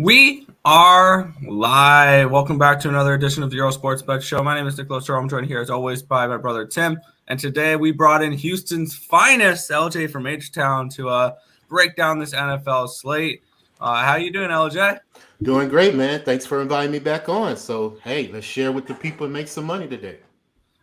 We are live. Welcome back to another edition of the Earle Sports Bet Show. My name is Nicholas Earle. I'm joined here as always by my brother Tim. And today we brought in Houston's finest, LJ from H-Town, to break down this NFL slate. How you doing, LJ? Doing great, man. Thanks for inviting me back on. So, hey, let's share with the people and make some money today.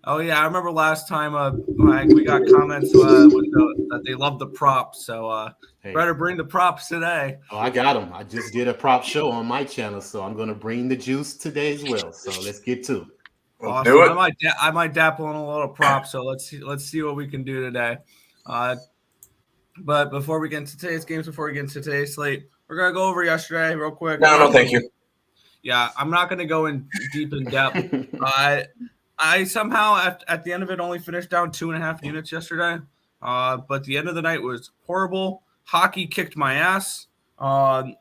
Oh, yeah. I remember last time we got comments that they love the props. So better bring the props today. Oh, I got them. I just did a prop show on my channel, so I'm going to bring the juice today as well. So let's get to it. Awesome. Do it. I might dabble in a little prop. So let's see what we can do today. But before we get into today's games, before we get into today's slate, we're gonna go over yesterday real quick. No, thank you. Yeah, I'm not gonna go in deep in depth. I somehow at the end of it only finished down 2.5 units yesterday. But the end of the night was horrible. Hockey kicked my ass. I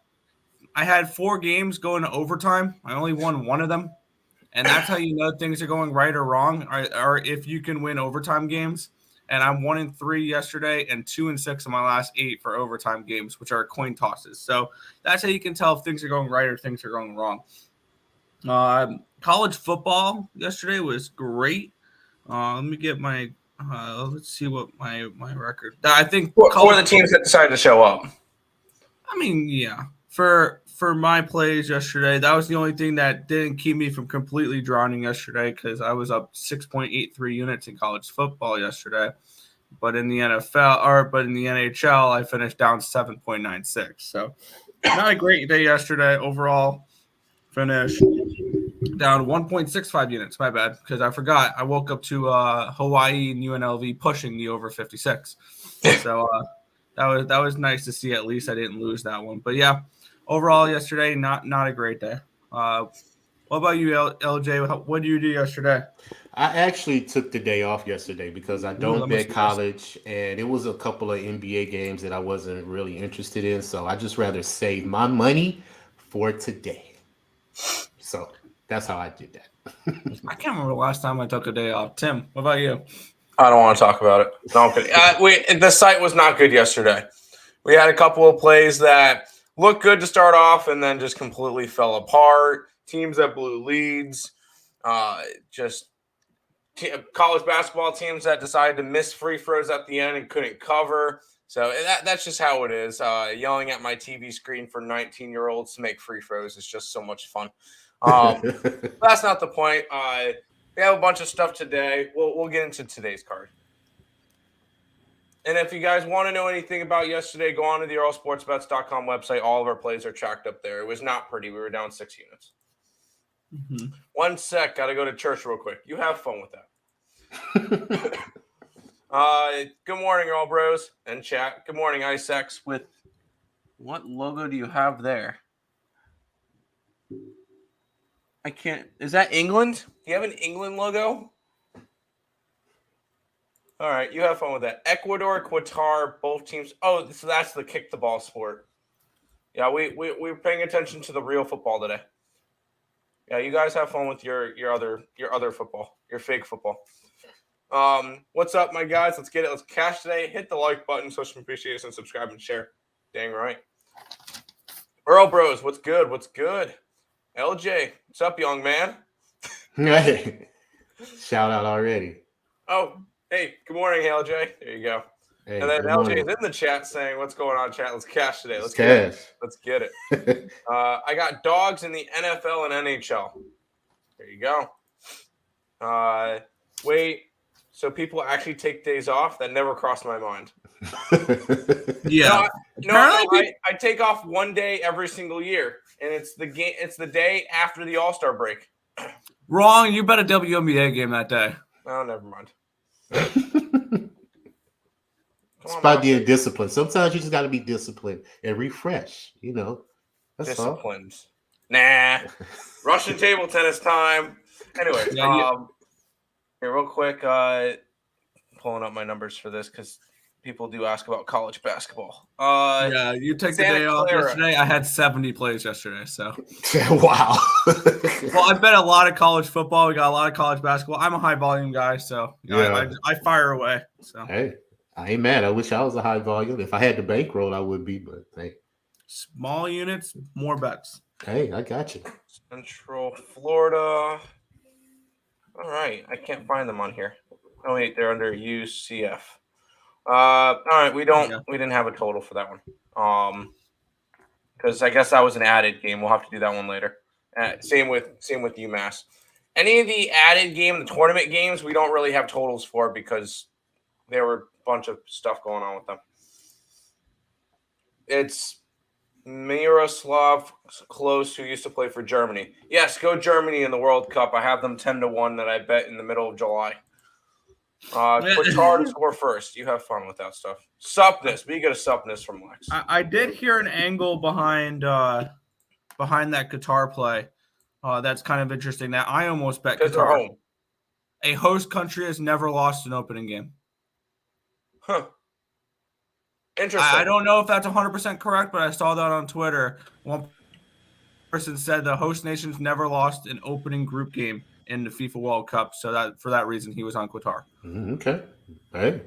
had 4 games going to overtime. I only won 1 of them, and that's how you know things are going right or wrong, or if you can win overtime games. And I'm 1-3 yesterday and 2-6 in my last 8 for overtime games, which are coin tosses. So that's how you can tell if things are going right or things are going wrong. College football yesterday was great. Let me get my let's see what my record. I think who are the teams that decided to show up? I mean, yeah. For my plays yesterday, that was the only thing that didn't keep me from completely drowning yesterday because I was up 6.83 units in college football yesterday. But in the NHL, I finished down 7.96. So not a great day yesterday overall. Finished down 1.65 units. My bad, because I forgot. I woke up to Hawaii and UNLV pushing the over 56. So that was nice to see. At least I didn't lose that one. But yeah. Overall, yesterday, not a great day. What about you, LJ? What did you do yesterday? I actually took the day off yesterday because I don't bet college, and it was a couple of NBA games that I wasn't really interested in. So I just rather save my money for today. So that's how I did that. I can't remember the last time I took a day off. Tim, what about you? I don't want to talk about it. No, I'm kidding. The site was not good yesterday. We had a couple of plays that looked good to start off and then just completely fell apart. Teams that blew leads, college basketball teams that decided to miss free throws at the end and couldn't cover. So that's just how it is. Yelling at my TV screen for 19-year-olds to make free throws is just so much fun. That's not the point. We have a bunch of stuff today. We'll get into today's card. And if you guys want to know anything about yesterday, go on to the EarleSportsBets.com website. All of our plays are tracked up there. It was not pretty. We were down 6 units. Mm-hmm. 1 sec. Got to go to church real quick. You have fun with that. Good morning, Earle Bros and chat. Good morning, Icex. With what logo do you have there? I can't. Is that England? Do you have an England logo? All right, you have fun with that. Ecuador, Qatar, both teams. Oh, so that's the kick the ball sport. Yeah, we're paying attention to the real football today. Yeah, you guys have fun with your other football, your fake football. What's up, my guys? Let's get it. Let's cash today. Hit the like button, social appreciation, subscribe, and share. Dang right. Earle Bros, what's good? What's good? LJ, what's up, young man? Hey, shout out already. Oh. Hey, good morning, LJ. There you go. Hey, and then LJ is in the chat saying, "What's going on, chat? Let's cash today. Let's get it. I got dogs in the NFL and NHL. There you go. Wait, so people actually take days off? That never crossed my mind. Yeah. I take off 1 day every single year, and it's the game. It's the day after the All-Star break. Wrong. You bet a WNBA game that day. Oh, never mind. It's about being disciplined. Sometimes you just got to be disciplined and refresh. You know, that's disciplined. Nah. Russian table tennis time. Anyway, here real quick. Pulling up my numbers for this because people do ask about college basketball. Yeah, you took the day off yesterday. I had 70 plays yesterday. So wow. Well, I bet a lot of college football. We got a lot of college basketball. I'm a high volume guy, so I fire away. So hey, I ain't mad. I wish I was a high volume. If I had the bankroll, I would be. But hey, small units, more bets. Hey, I got you. Central Florida. All right, I can't find them on here. Oh wait, they're under UCF. All right, we didn't have a total for that one. Because I guess that was an added game. We'll have to do that one later. Same with UMass. Any of the added game, the tournament games, we don't really have totals for because there were a bunch of stuff going on with them. It's Miroslav Klose, who used to play for Germany. Yes, go Germany in the World Cup. I have them 10-1 that I bet in the middle of July. Qatar to score first. You have fun with that stuff. Supness. We get a supness from Lex. I did hear an angle behind that Qatar play. That's kind of interesting. That I almost bet because they're Qatar. home. A host country has never lost an opening game. Huh. Interesting. I don't know if that's 100% correct, but I saw that on Twitter. One person said the host nation's never lost an opening group game in the FIFA World Cup, so that for that reason he was on Qatar. Okay. Hey,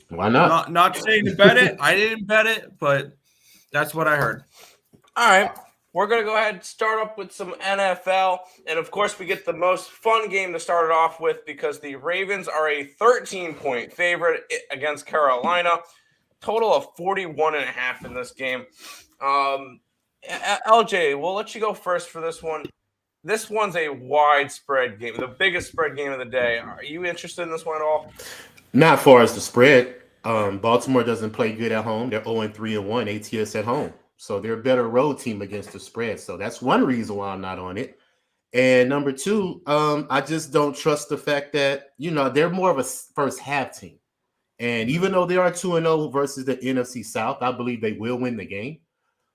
why not? Not saying to bet it. I didn't bet it, but that's what I heard. All right. We're going to go ahead and start up with some NFL. And, of course, we get the most fun game to start it off with because the Ravens are a 13-point favorite against Carolina. Total of 41.5 in this game. LJ, we'll let you go first for this one. This one's a widespread game, the biggest spread game of the day. Are you interested in this one at all? Not far as the spread. Baltimore doesn't play good at home. They're 0-3-1 ATS at home. So they're a better road team against the spread. So that's one reason why I'm not on it. And number two, I just don't trust the fact that, they're more of a first half team. And even though they are 2-0 versus the NFC South, I believe they will win the game.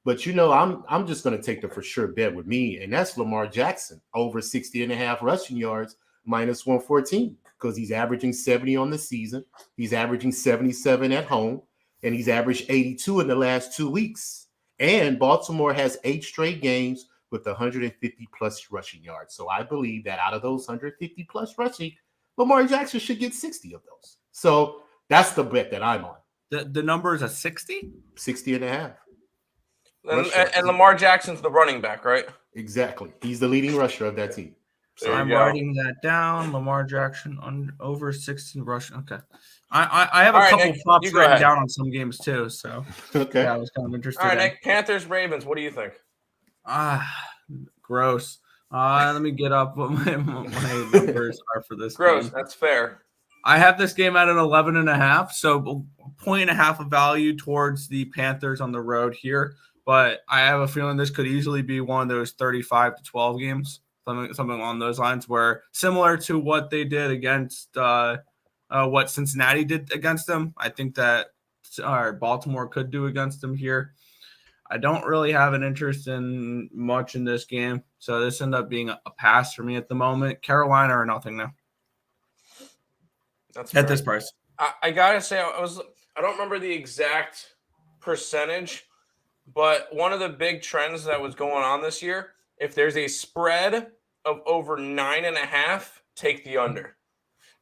But, I'm just going to take the for sure bet with me. And that's Lamar Jackson over 60.5 rushing yards minus 114 because he's averaging 70 on the season. He's averaging 77 at home. And he's averaged 82 in the last 2 weeks. And Baltimore has 8 straight games with 150-plus rushing yards. So I believe that out of those 150-plus rushing, Lamar Jackson should get 60 of those. So that's the bet that I'm on. The number is a 60? 60.5. And Lamar Jackson's the running back, right? Exactly. He's the leading rusher of that team. So I'm writing that down. Lamar Jackson on over 16 rushing. Okay. I have a couple props written down on some games too. So okay. Yeah, I was kind of interested. All right, Nick, Panthers, Ravens. What do you think? Gross. Let me get up what my numbers are for this Gross. game. That's fair. I have this game at an 11.5, so a 1.5 of value towards the Panthers on the road here. But I have a feeling this could easily be one of those 35-12 games, something along those lines, where similar to what they did against what Cincinnati did against them. I think that Baltimore could do against them here. I don't really have an interest in much in this game, so this ended up being a pass for me at the moment. Carolina or nothing now. That's at this price. I gotta say, I don't remember the exact percentage, but one of the big trends that was going on this year, if there's a spread of over 9.5, take the under.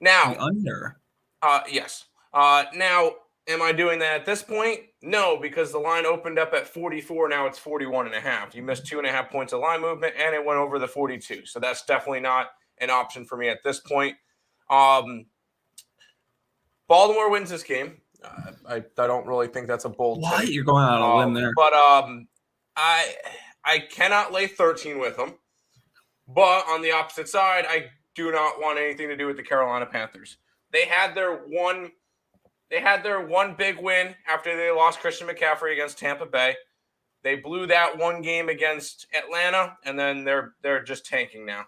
Now, the under. Yes. Now, am I doing that at this point? No, because the line opened up at 44. Now it's 41.5. You missed 2.5 points of line movement, and it went over the 42. So that's definitely not an option for me at this point. Baltimore wins this game. I don't really think that's a bold Why? take. You're going out on a limb there. But I cannot lay 13 with them. But on the opposite side, I do not want anything to do with the Carolina Panthers. They had their one big win after they lost Christian McCaffrey against Tampa Bay. They blew that one game against Atlanta, and then they're just tanking now.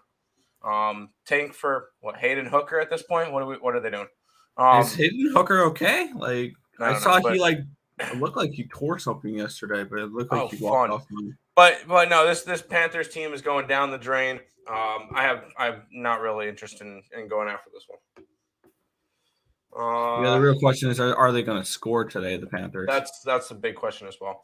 Tank for what? Hayden Hooker at this point? What are they doing? Is Hayden Hooker okay? Like I saw he it looked like he tore something yesterday, but it looked like he walked off. But no, this Panthers team is going down the drain. I'm not really interested in going after this one. The real question is, are they going to score today, the Panthers? That's a big question as well.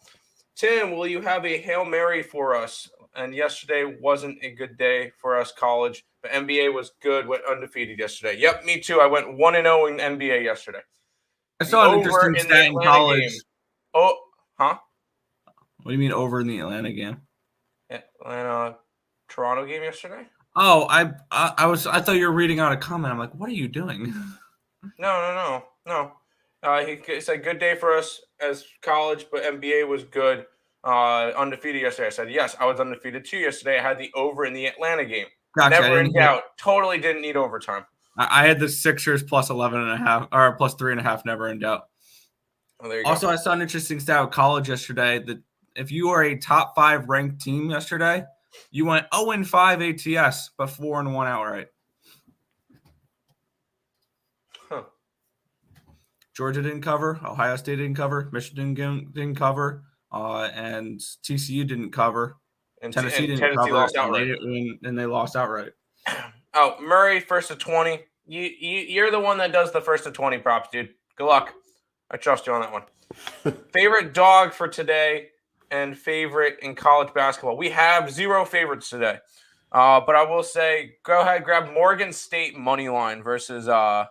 Tim, will you have a Hail Mary for us? And yesterday wasn't a good day for us college, but NBA was good, went undefeated yesterday. Yep, me too. I went 1-0 in NBA yesterday. I saw an interesting stat in college. Game. Oh, huh? What do you mean over in the Atlanta game? Atlanta Toronto game yesterday? Oh, I thought you were reading out a comment. I'm like, what are you doing? No. He said good day for us as college, but NBA was good. Undefeated yesterday. I said yes, I was undefeated too yesterday. I had the over in the Atlanta game. Gotcha. Never in doubt. Totally didn't need overtime. I had the Sixers plus 11.5 or plus 3.5. Never in doubt. Oh, there you Also, go. I saw an interesting stat with college yesterday that if you are a top 5 ranked team yesterday, you went 0-5 ATS, but 4-1 outright. Huh. Georgia didn't cover. Ohio State didn't cover. Michigan didn't cover. And TCU didn't cover. And Tennessee didn't Tennessee cover. lost outright. And they lost outright. Oh, Murray, first to 20. You're the one that does the first to 20 props, dude. Good luck. I trust you on that one. Favorite dog for today and favorite in college basketball. We have 0 favorites today. But I will say, go ahead, grab Morgan State money line versus who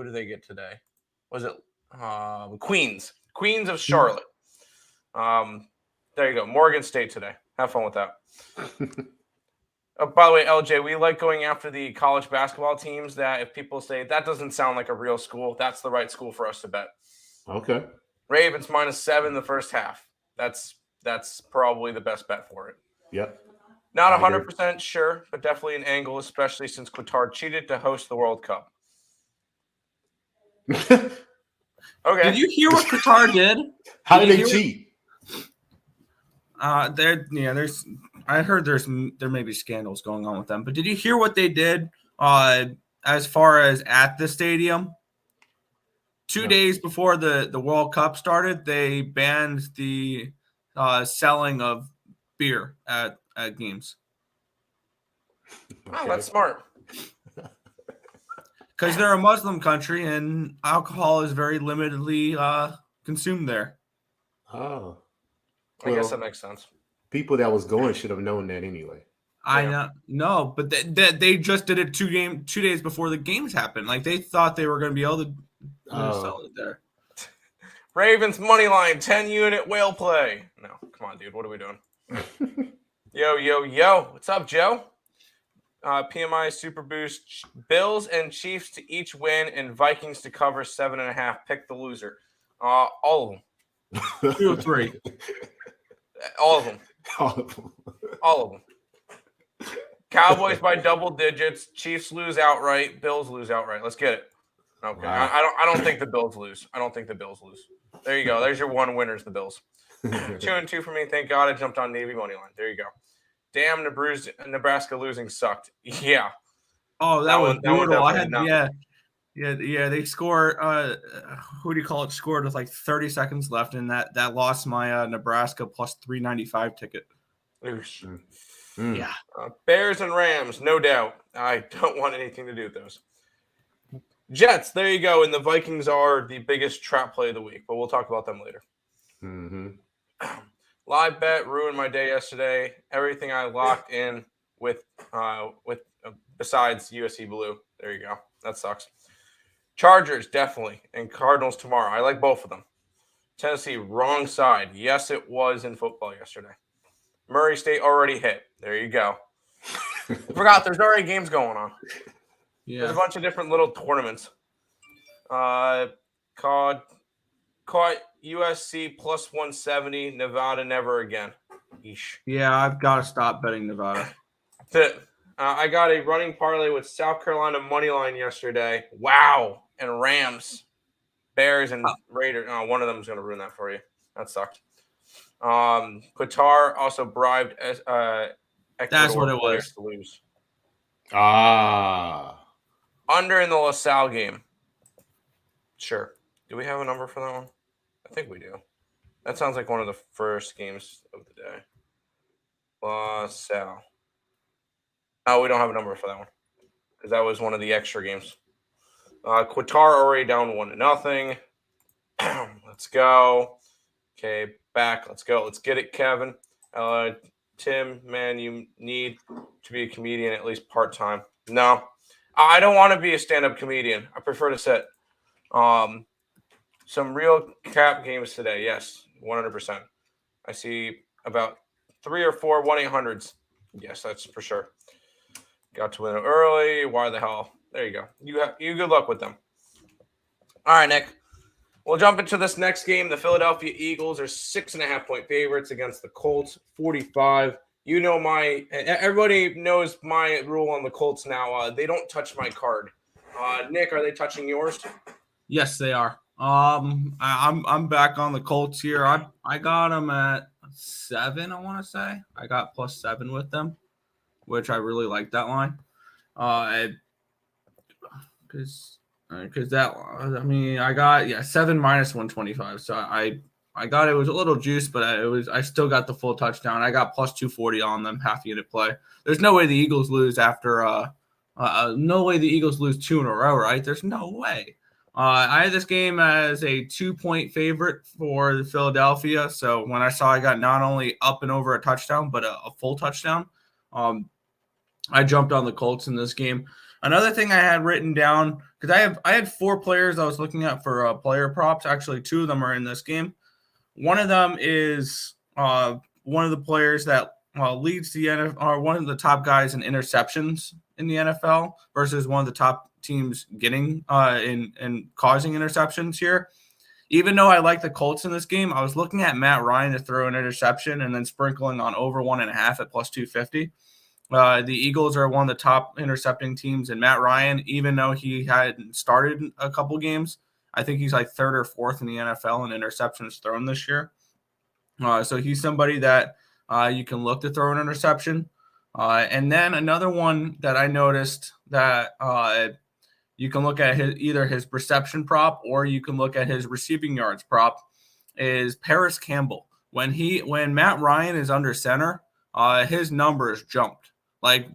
do they get today? Was it Queens? Queens of Charlotte. There you go. Morgan State today. Have fun with that. Oh, by the way, LJ, we like going after the college basketball teams that if people say that doesn't sound like a real school, that's the right school for us to bet. Okay. Ravens -7 the first half. That's probably the best bet for it. Yep. Not 100% sure, but definitely an angle, especially since Qatar cheated to host the World Cup. Okay. Did you hear what Qatar did? How did they cheat? I heard there may be scandals going on with them, but did you hear what they did as far as at the stadium? 2 days before the World Cup started, they banned the selling of beer at games. Okay. Oh, that's smart. Because they're a Muslim country and alcohol is very limitedly consumed there. Oh. I guess that makes sense. People that was going should have known that anyway. I know, no, but they just did it 2 days before the games happened. Like they thought they were going to be able to sell it there. Ravens money line 10-unit whale play. No, come on, dude. What are we doing? Yo. What's up, Joe? PMI Super Boost. Bills and Chiefs to each win and Vikings to cover 7.5. Pick the loser. All of them. 2 or 3. All of them. All of them. Cowboys by double digits. Chiefs lose outright. Bills lose outright. Let's get it. Okay. Wow. I don't think the Bills lose. There you go. There's your one winners, the Bills. 2-2 for me. Thank God I jumped on Navy money line. There you go. Damn, Nebraska losing sucked. Yeah. Oh, that was brutal. They score. Who do you call it? Scored with like 30 seconds left, and that lost my Nebraska plus 395 ticket. Yeah. Bears and Rams, no doubt. I don't want anything to do with those. Jets, there you go. And the Vikings are the biggest trap play of the week, but we'll talk about them later. Mm-hmm. Live bet ruined my day yesterday. Everything I locked in with besides USC Blue. There you go. That sucks. Chargers, definitely. And Cardinals tomorrow. I like both of them. Tennessee, wrong side. Yes, it was in football yesterday. Murray State already hit. There you go. I forgot there's already games going on. Yeah. There's a bunch of different little tournaments. Caught USC plus 170. Nevada never again. Eesh. Yeah, I've got to stop betting Nevada. I got a running parlay with South Carolina money line yesterday. Wow. And Rams, Bears, and Raiders. Oh, one of them is going to ruin that for you. That sucked. Qatar also bribed Ecuador. That's what it was. To lose. Under in the LaSalle game. Sure. Do we have a number for that one? I think we do. That sounds like one of the first games of the day. LaSalle. Oh, we don't have a number for that one because that was one of the extra games. Qatar already down 1-0. Let's go. Okay, back. Let's go. Let's get it, Kevin. Tim, man, you need to be a comedian at least part-time. No, I don't want to be a stand-up comedian. I prefer to sit. Some real cap games today. Yes, 100%. I see about 3 or 4 1-800s. Yes, that's for sure. Got to win it early. Why the hell? There you go. You good luck with them. All right, Nick. We'll jump into this next game. The Philadelphia Eagles are 6.5-point favorites against the Colts, 45. Everybody knows my rule on the Colts now. They don't touch my card. Nick, are they touching yours? Yes, they are. I'm back on the Colts here. I got them at 7. I want to say I got +7 with them, which I really like that line. Because that, I got 7 minus 125. So I got it was a little juice, but I still got the full touchdown. I got +240 on them, half unit play. There's no way the Eagles lose after no way the Eagles lose 2 in a row, right? There's no way. I had this game as a 2-point favorite for the Philadelphia. So when I saw I got not only up and over a touchdown, but a full touchdown, I jumped on the Colts in this game. Another thing I had written down, because I had 4 players I was looking at for player props. Actually, 2 of them are in this game. One of them is one of the players that leads the NFL, or one of the top guys in interceptions in the NFL versus one of the top teams getting in causing interceptions here. Even though I like the Colts in this game, I was looking at Matt Ryan to throw an interception and then sprinkling on over 1.5 at +250. The Eagles are one of the top intercepting teams, and Matt Ryan, even though he had started a couple games, I think he's like 3rd or 4th in the NFL in interceptions thrown this year. So he's somebody that you can look to throw an interception. And then another one that I noticed that you can look at either his reception prop or you can look at his receiving yards prop is Paris Campbell. When Matt Ryan is under center, his numbers jumped. Like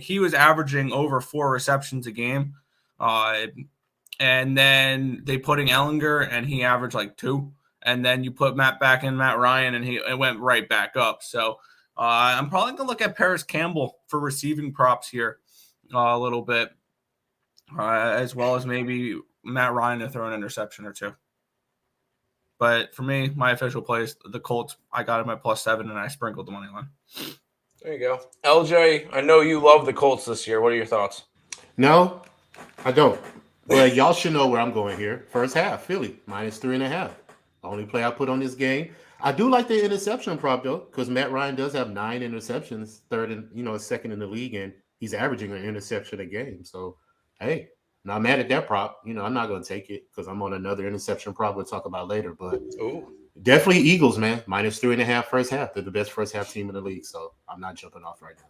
he was averaging over 4 receptions a game. And then they put in Ellinger and he averaged like 2. And then you put Matt Ryan and it went right back up. So I'm probably going to look at Paris Campbell for receiving props here a little bit, as well as maybe Matt Ryan to throw an interception or 2. But for me, my official play is the Colts. I got him at +7 and I sprinkled the money line. There you go. LJ, I know you love the Colts this year. What are your thoughts? No, I don't. But y'all should know where I'm going here. First half, Philly, -3.5. The only play I put on this game. I do like the interception prop, though, because Matt Ryan does have 9 interceptions, second in the league, and he's averaging an interception a game. So, hey, not mad at that prop. I'm not going to take it because I'm on another interception prop we'll talk about later. But definitely Eagles, man. -3.5 first half. They're the best first half team in the league, so I'm not jumping off right now.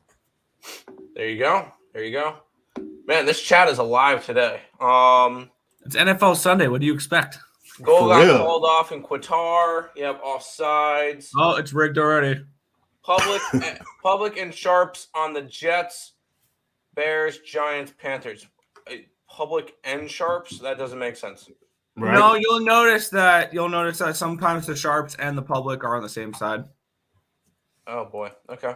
There you go. Man, this chat is alive today. It's NFL Sunday. What do you expect? Goal got called off in Qatar. Yep, offsides. Oh, it's rigged already. Public and Sharps on the Jets, Bears, Giants, Panthers. Public and Sharps? That doesn't make sense. Right. No, you'll notice that sometimes the Sharps and the Public are on the same side. Oh boy. Okay.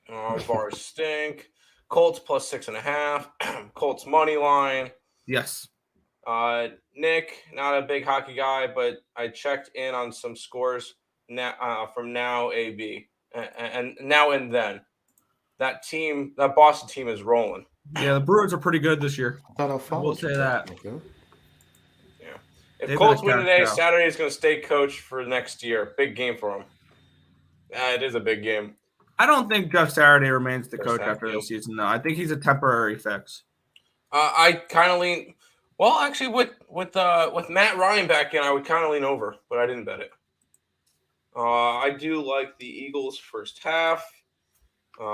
Bars stink. Colts +6.5. Colts money line. Yes. Nick, not a big hockey guy, but I checked in on some scores from Now AB and Now and Then. That Boston team is rolling. Yeah, the Bruins are pretty good this year. I will say that. Yeah. If Colts win today, Saturday is going to stay coach for next year. Big game for him. It is a big game. I don't think Jeff Saturday remains the coach after the season, though. I think he's a temporary fix. I kind of lean. Well, actually, with Matt Ryan back in, I would kind of lean over, but I didn't bet it. I do like the Eagles first half. You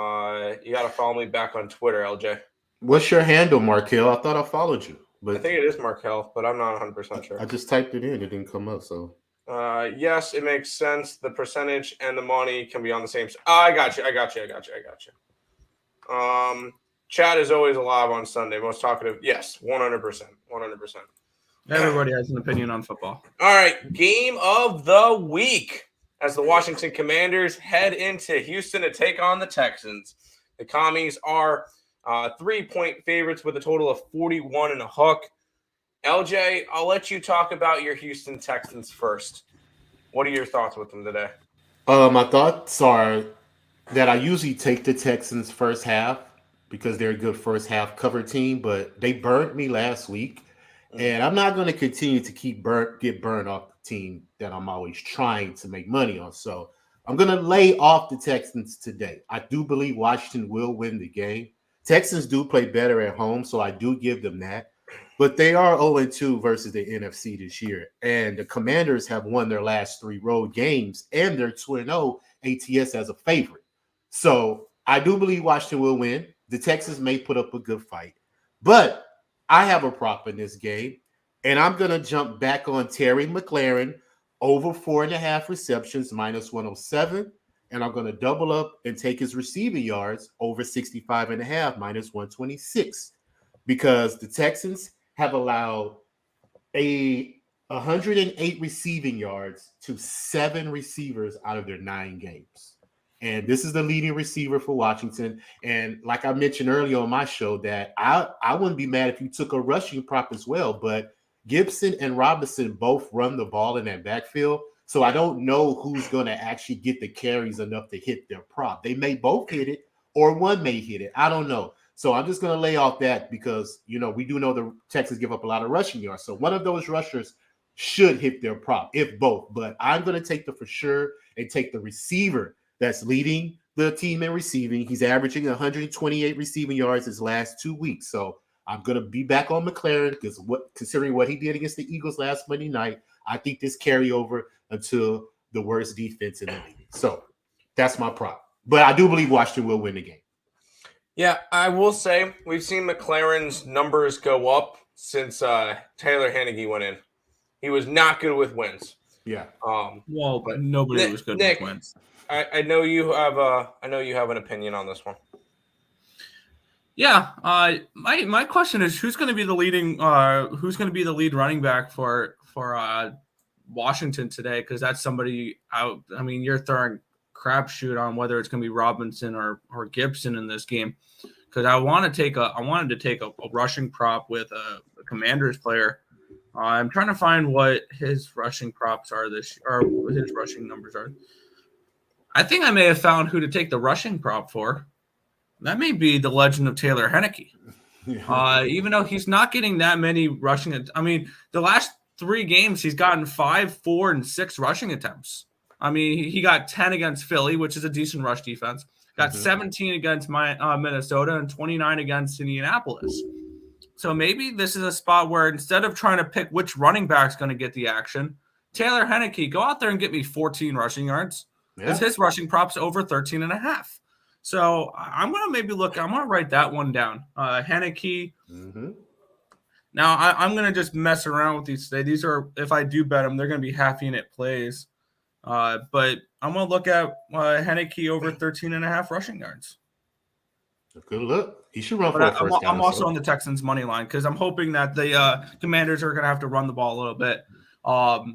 got to follow me back on Twitter, LJ. What's your handle, Markel? I thought I followed you. But I think it is Markel, but I'm not 100% sure. I just typed it in. It didn't come up, so. Yes, it makes sense. The percentage and the money can be on the same. I got you. Chat is always alive on Sunday. Most talkative. Yes, 100%. Everybody has an opinion on football. All right, game of the week as the Washington Commanders head into Houston to take on the Texans. The Commies are 3-point favorites with a total of 41 and a hook. LJ, I'll let you talk about your Houston Texans first. What are your thoughts with them today? My thoughts are that I usually take the Texans first half because they're a good first half cover team, but they burnt me last week. And I'm not going to continue to get burned off the team that I'm always trying to make money on. So I'm going to lay off the Texans today. I do believe Washington will win the game. Texans do play better at home, so I do give them that. But they are 0-2 versus the NFC this year. And the Commanders have won their last 3 road games, and they're 2-0 ATS as a favorite. So I do believe Washington will win. The Texans may put up a good fight. But I have a prop in this game, and I'm going to jump back on Terry McLaurin over 4.5 receptions, minus 107. And I'm going to double up and take his receiving yards over 65.5, minus 126. Because the Texans have allowed 108 receiving yards to 7 receivers out of their 9 games. And this is the leading receiver for Washington. And like I mentioned earlier on my show, that I wouldn't be mad if you took a rushing prop as well. But Gibson and Robinson both run the ball in that backfield. So I don't know who's going to actually get the carries enough to hit their prop. They may both hit it, or one may hit it. I don't know. So I'm just going to lay off that because, we do know the Texans give up a lot of rushing yards. So one of those rushers should hit their prop, if both. But I'm going to take the for sure and take the receiver that's leading the team in receiving. He's averaging 128 receiving yards his last 2 weeks. So I'm going to be back on McLaurin because considering what he did against the Eagles last Monday night, I think this carry over until the worst defense in the league. So that's my prop. But I do believe Washington will win the game. Yeah, I will say we've seen McLaurin's numbers go up since Taylor Heineke went in. He was not good with wins. Yeah. But nobody was good with wins. I know you have an opinion on this one. Yeah. My question is who's going to be the lead running back for Washington today? Because that's somebody out. I mean, you're throwing crapshoot on whether it's going to be Robinson or Gibson in this game. Because I wanted to take a rushing prop with a Commanders player. I'm trying to find what his rushing props are or what his rushing numbers are. I think I may have found who to take the rushing prop for. That may be the legend of Taylor Heineke. Even though he's not getting that many rushing. I mean, the last 3 games, he's gotten 5, 4, and 6 rushing attempts. I mean, he got 10 against Philly, which is a decent rush defense. Got 17 against Minnesota and 29 against Indianapolis. So maybe this is a spot where instead of trying to pick which running back's going to get the action, Taylor Heineke, go out there and get me 14 rushing yards. Because his rushing prop's over 13.5. So I'm going to write that one down. Heineke. Mm-hmm. Now I'm going to just mess around with these today. These are, if I do bet them, they're going to be half unit plays. But I'm going to look at Heineke over 13.5 rushing yards. Good look. He should run for a first down. I'm also on the Texans money line because I'm hoping that the Commanders are going to have to run the ball a little bit.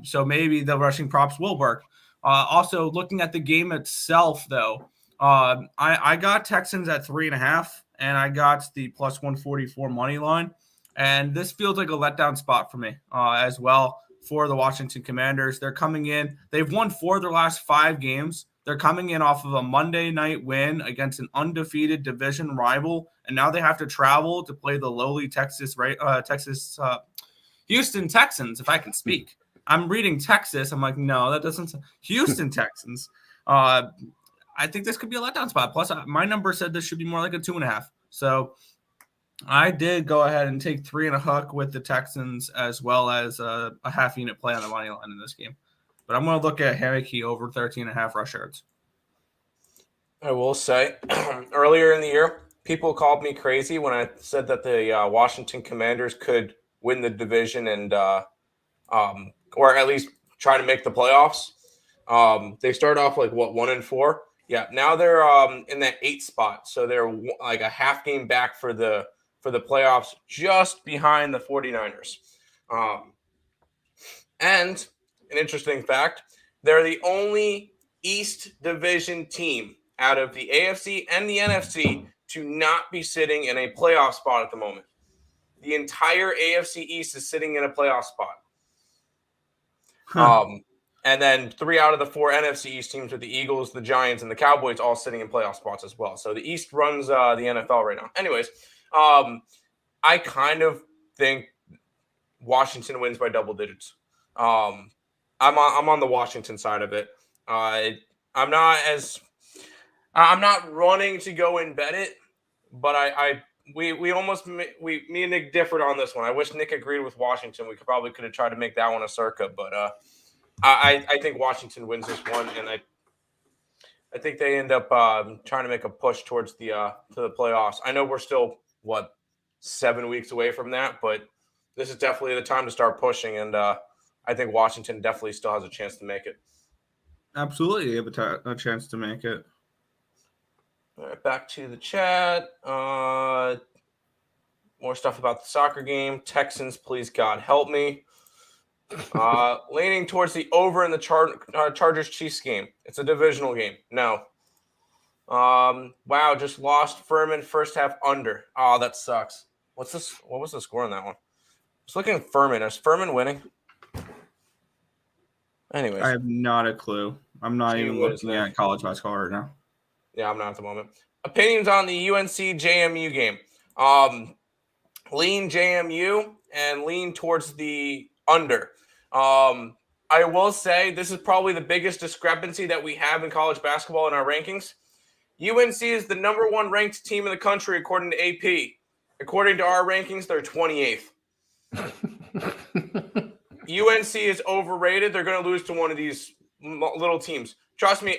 So maybe the rushing props will work. Also, looking at the game itself, though, I got Texans at 3.5, and I got the plus 144 money line. And this feels like a letdown spot for me as well for the Washington Commanders. They're coming in. They've won 4 of their last 5 games. They're coming in off of a Monday night win against an undefeated division rival, and now they have to travel to play the lowly Houston Texans, if I can speak. I'm reading Texas. I'm like, no, that doesn't – Houston Texans. I think this could be a letdown spot. Plus, my number said this should be more like a 2.5. So I did go ahead and take 3.5 with the Texans as well as a half unit play on the money line in this game. But I'm going to look at Heineke over 13.5 rush yards. I will say, earlier in the year, people called me crazy when I said that the Washington Commanders could win the division and or at least try to make the playoffs. They started off 1-4. Yeah, now they're in that 8th spot, so they're like a half game back for the playoffs, just behind the 49ers. And an interesting fact, they're the only East Division team out of the AFC and the NFC to not be sitting in a playoff spot at the moment. The entire AFC East is sitting in a playoff spot. And then 3 out of the 4 NFC East teams with the Eagles, the Giants, and the Cowboys all sitting in playoff spots as well. So the East runs the NFL right now. Anyways, I kind of think Washington wins by double digits. I'm on the Washington side of it. I'm not running to go and bet it, but me and Nick differed on this one. I wish Nick agreed with Washington. We could have tried to make that one a circa, but I think Washington wins this one, and I think they end up trying to make a push towards to the playoffs. I know we're still 7 weeks away from that, but this is definitely the time to start pushing, and I think Washington definitely still has a chance to make it. Absolutely, you have a chance to make it. All right, back to the chat. More stuff about the soccer game. Texans, please God help me. Leaning towards the over in the Chargers-Chiefs game. It's a divisional game. No. Wow, just lost Furman first half under. Oh, that sucks. What was the score on that one? I was looking at Furman. Is Furman winning? Anyways. I have not a clue. I'm not even looking at college basketball right now. Yeah, I'm not at the moment. Opinions on the UNC-JMU game. Lean JMU and lean towards the under. I will say this is probably the biggest discrepancy that we have in college basketball in our rankings. UNC is the number 1 ranked team in the country according to AP. According to our rankings, they're 28th. UNC is overrated. They're going to lose to one of these little teams. Trust me,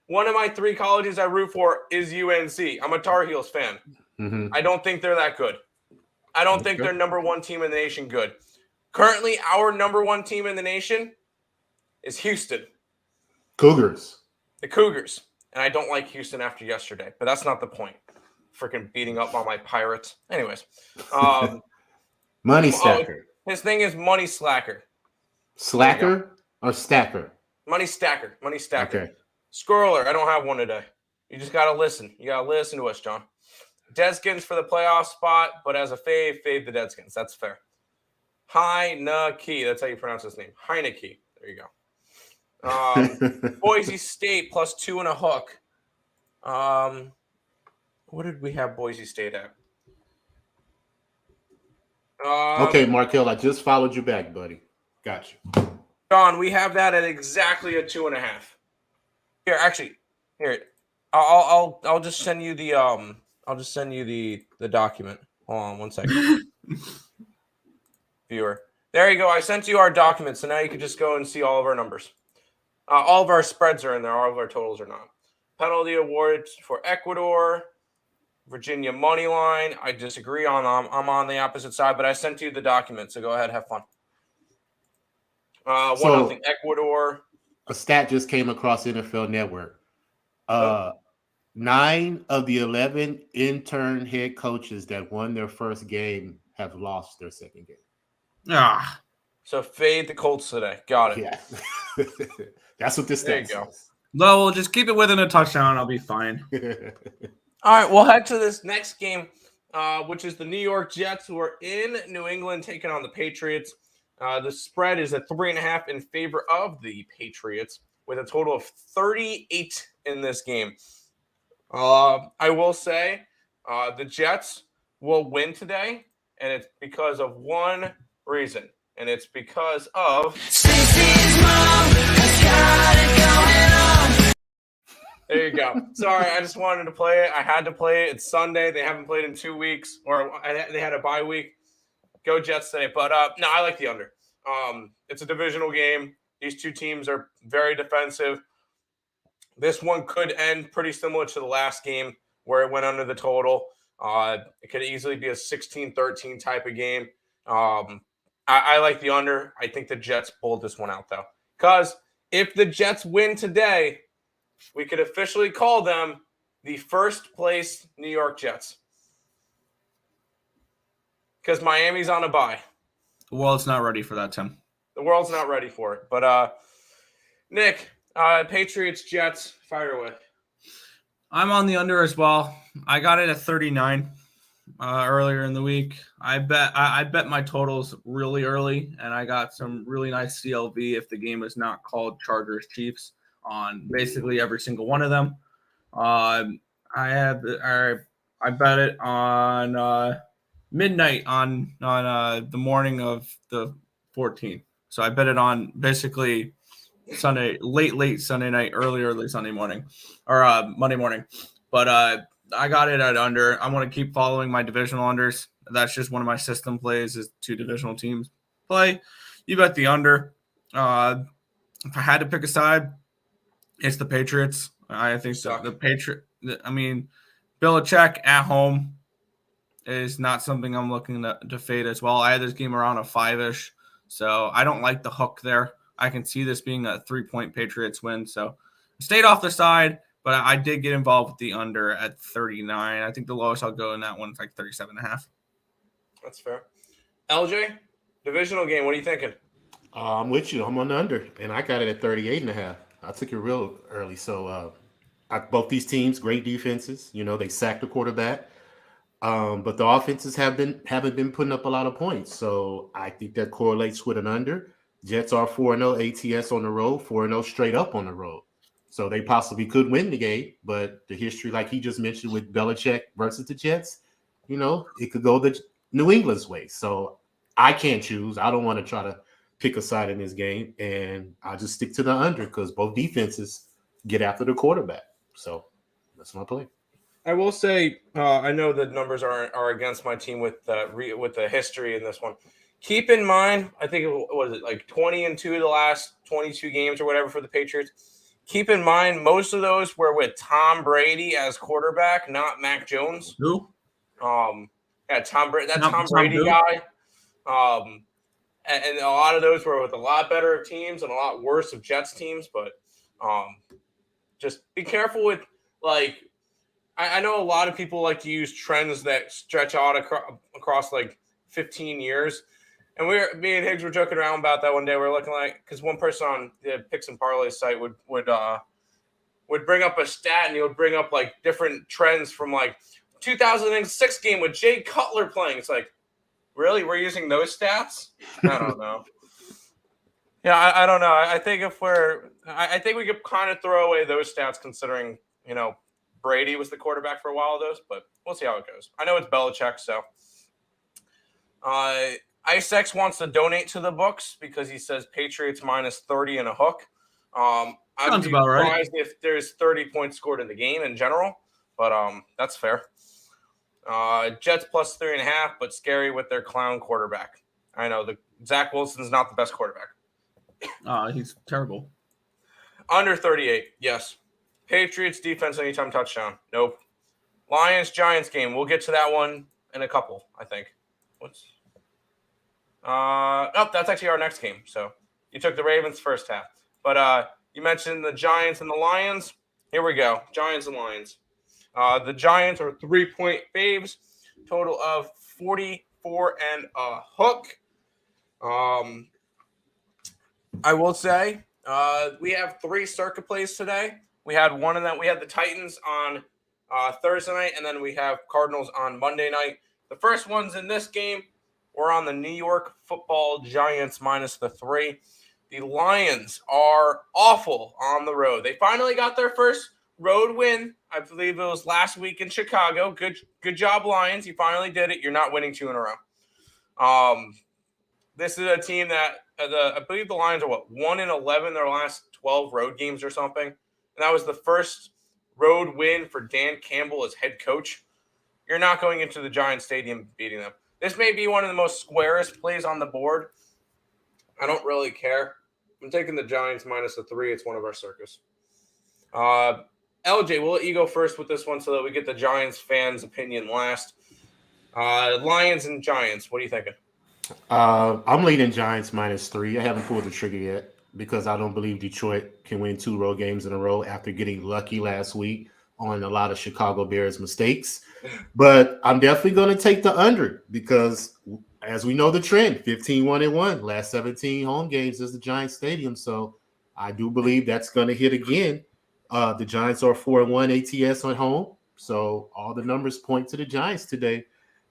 one of my 3 colleges I root for is UNC. I'm a Tar Heels fan. Mm-hmm. I don't think they're that good. I don't think they're number 1 team in the nation good. Currently, our number 1 team in the nation is Houston. Cougars. The Cougars. And I don't like Houston after yesterday, but that's not the point. Freaking beating up on my Pirates. Anyways. Money stacker. His thing is money slacker. Slacker or stacker? Money stacker. Money stacker. Okay. Scroller. I don't have one today. You just got to listen. You got to listen to us, John. Deadskins for the playoff spot, but as a fade the Deadskins. That's fair. Heineke. That's how you pronounce his name. Heineke. There you go. Boise State plus 2.5 hook. What did we have Boise State at? Okay, Markel, I just followed you back, buddy. Got you. John, we have that at exactly a 2.5. Here. I'll just send you the the document. Hold on 1 second. Viewer. There you go. I sent you our document, so now you can just go and see all of our numbers. All of our spreads are in there. All of our totals are not. Penalty awards for Ecuador. Virginia money line. I disagree on them. I'm on the opposite side, but I sent you the document, so go ahead, have fun. 1-0 Ecuador. A stat just came across NFL Network. 9 of the 11 intern head coaches that won their first game have lost their second game. So fade the Colts today. Got it. Yeah. That's what this stat says. No, we'll just keep it within a touchdown. I'll be fine. All right, we'll head to this next game, which is the New York Jets, who are in New England taking on the Patriots. The spread is at 3.5 in favor of the Patriots, with a total of 38 in this game. I will say the Jets will win today, and it's because of one reason, and it's because of There you go. Sorry, I just wanted to play it. I had to play it. It's Sunday. They haven't played in 2 weeks, or they had a bye week. Go Jets today. But no, I like the under. It's a divisional game. These two teams are very defensive. This one could end pretty similar to the last game where it went under the total. It could easily be a 16-13 type of game. I like the under. I think the Jets pulled this one out, though. Because if the Jets win today, we could officially call them the first place New York Jets. Because Miami's on a bye. The world's not ready for that, Tim. The world's not ready for it. But, Nick, Patriots, Jets, fire away. I'm on the under as well. I got it at 39. earlier in the week. I bet my totals really early, and I got some really nice CLV if the game is not called Chargers Chiefs on basically every single one of them. I bet it on midnight on the morning of the 14th. So I bet it on basically Sunday, late Sunday night, early Sunday morning, or Monday morning. But I got it at under. I want to keep following my divisional unders. That's just one of my system plays is 2 divisional teams play. You bet the under. If I had to pick a side, it's the Patriots. I think the Patriot. I mean, Belichick at home is not something I'm looking to fade as well. I had this game around a 5-ish, so I don't like the hook there. I can see this being a 3-point Patriots win, so I stayed off the side, but I did get involved with the under at 39. I think the lowest I'll go in that one is like 37.5. That's fair. LJ, divisional game. What are you thinking? I'm with you. I'm on the under, and I got it at 38.5. I took it real early. So both these teams, great defenses. They sacked the quarterback. But the offenses haven't been putting up a lot of points. So I think that correlates with an under. Jets are 4-0 ATS on the road, 4-0 straight up on the road. So they possibly could win the game, but the history, like he just mentioned with Belichick versus the Jets, it could go the New England's way. So I can't choose. I don't want to try to pick a side in this game, and I'll just stick to the under because both defenses get after the quarterback. So that's my play. I will say, I know the numbers are against my team with the history in this one. Keep in mind, I think was it like 20-2 the last 22 games or whatever for the Patriots. Keep in mind, most of those were with Tom Brady as quarterback, not Mac Jones. Who? Yeah, Tom Brady. That Tom Brady guy. And a lot of those were with a lot better teams and a lot worse of Jets teams. But just be careful with I know a lot of people like to use trends that stretch out across like 15 years. And me and Higgs were joking around about that one day. We were looking because one person on the Picks and Parleys site would bring up a stat and he would bring up like different trends from like 2006 game with Jay Cutler playing. It's like, really? We're using those stats? I don't know. Yeah, I don't know. I think I think we could kind of throw away those stats considering, Brady was the quarterback for a while of those, but we'll see how it goes. I know it's Belichick, so. IceX wants to donate to the books because he says Patriots -30 and a hook. I'd be surprised if there's 30 points scored in the game in general, but that's fair. Jets +3.5, but scary with their clown quarterback. I know Zach Wilson's not the best quarterback. He's terrible. Under 38, yes. Patriots defense anytime touchdown. Nope. Lions-Giants game. We'll get to that one in a couple, I think. That's actually our next game. So you took the Ravens first half. But you mentioned the Giants and the Lions. Here we go. Giants and Lions. The Giants are 3-point faves. Total of 44 and a hook. I will say we have 3 circuit plays today. We had one of them. We had the Titans on Thursday night, and then we have Cardinals on Monday night. The first ones in this game were on the New York Football Giants -3. The Lions are awful on the road. They finally got their first road win. I believe it was last week in Chicago. Good job, Lions. You finally did it. You're not winning 2 in a row. This is a team that I believe the Lions are 1-11 their last 12 road games or something. And that was the first road win for Dan Campbell as head coach. You're not going into the Giants Stadium beating them. This may be one of the most squarest plays on the board. I don't really care. I'm taking the Giants -3. It's one of our circus. LJ, we'll let you go first with this one so that we get the Giants fans' opinion last. Lions and Giants, what are you thinking? I'm leaning Giants -3. I haven't pulled the trigger yet because I don't believe Detroit can win 2 road games in a row after getting lucky last week on a lot of Chicago Bears mistakes. But I'm definitely going to take the under because, as we know the trend, 15-1-1, last 17 home games is the Giants Stadium. So I do believe that's going to hit again. The Giants are 4-1 ATS on home. So all the numbers point to the Giants today.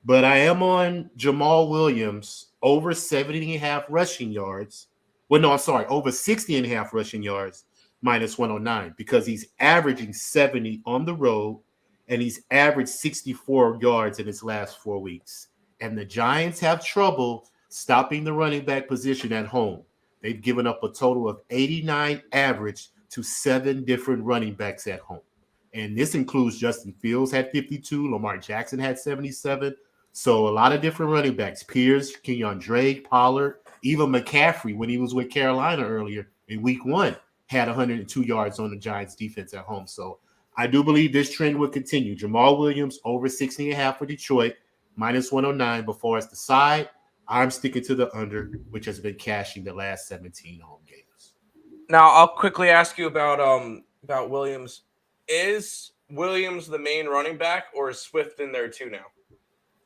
but I am on Jamal Williams over 70.5 rushing yards. Well, no, I'm sorry, over 60.5 rushing yards minus 109 because he's averaging 70 on the road and he's averaged 64 yards in his last 4 weeks. And the Giants have trouble stopping the running back position at home. They've given up a total of 89 average to 7 different running backs at home. And this includes Justin Fields had 52, Lamar Jackson had 77. So a lot of different running backs, Pierce, Kenyon Drake, Pollard, even McCaffrey when he was with Carolina earlier in week 1 had 102 yards on the Giants defense at home. So I do believe this trend will continue. Jamal Williams over 60.5 for Detroit, minus 109. Before it's the side, I'm sticking to the under, which has been cashing the last 17 home games. Now I'll quickly ask you about Williams. Is Williams the main running back, or is Swift in there too now?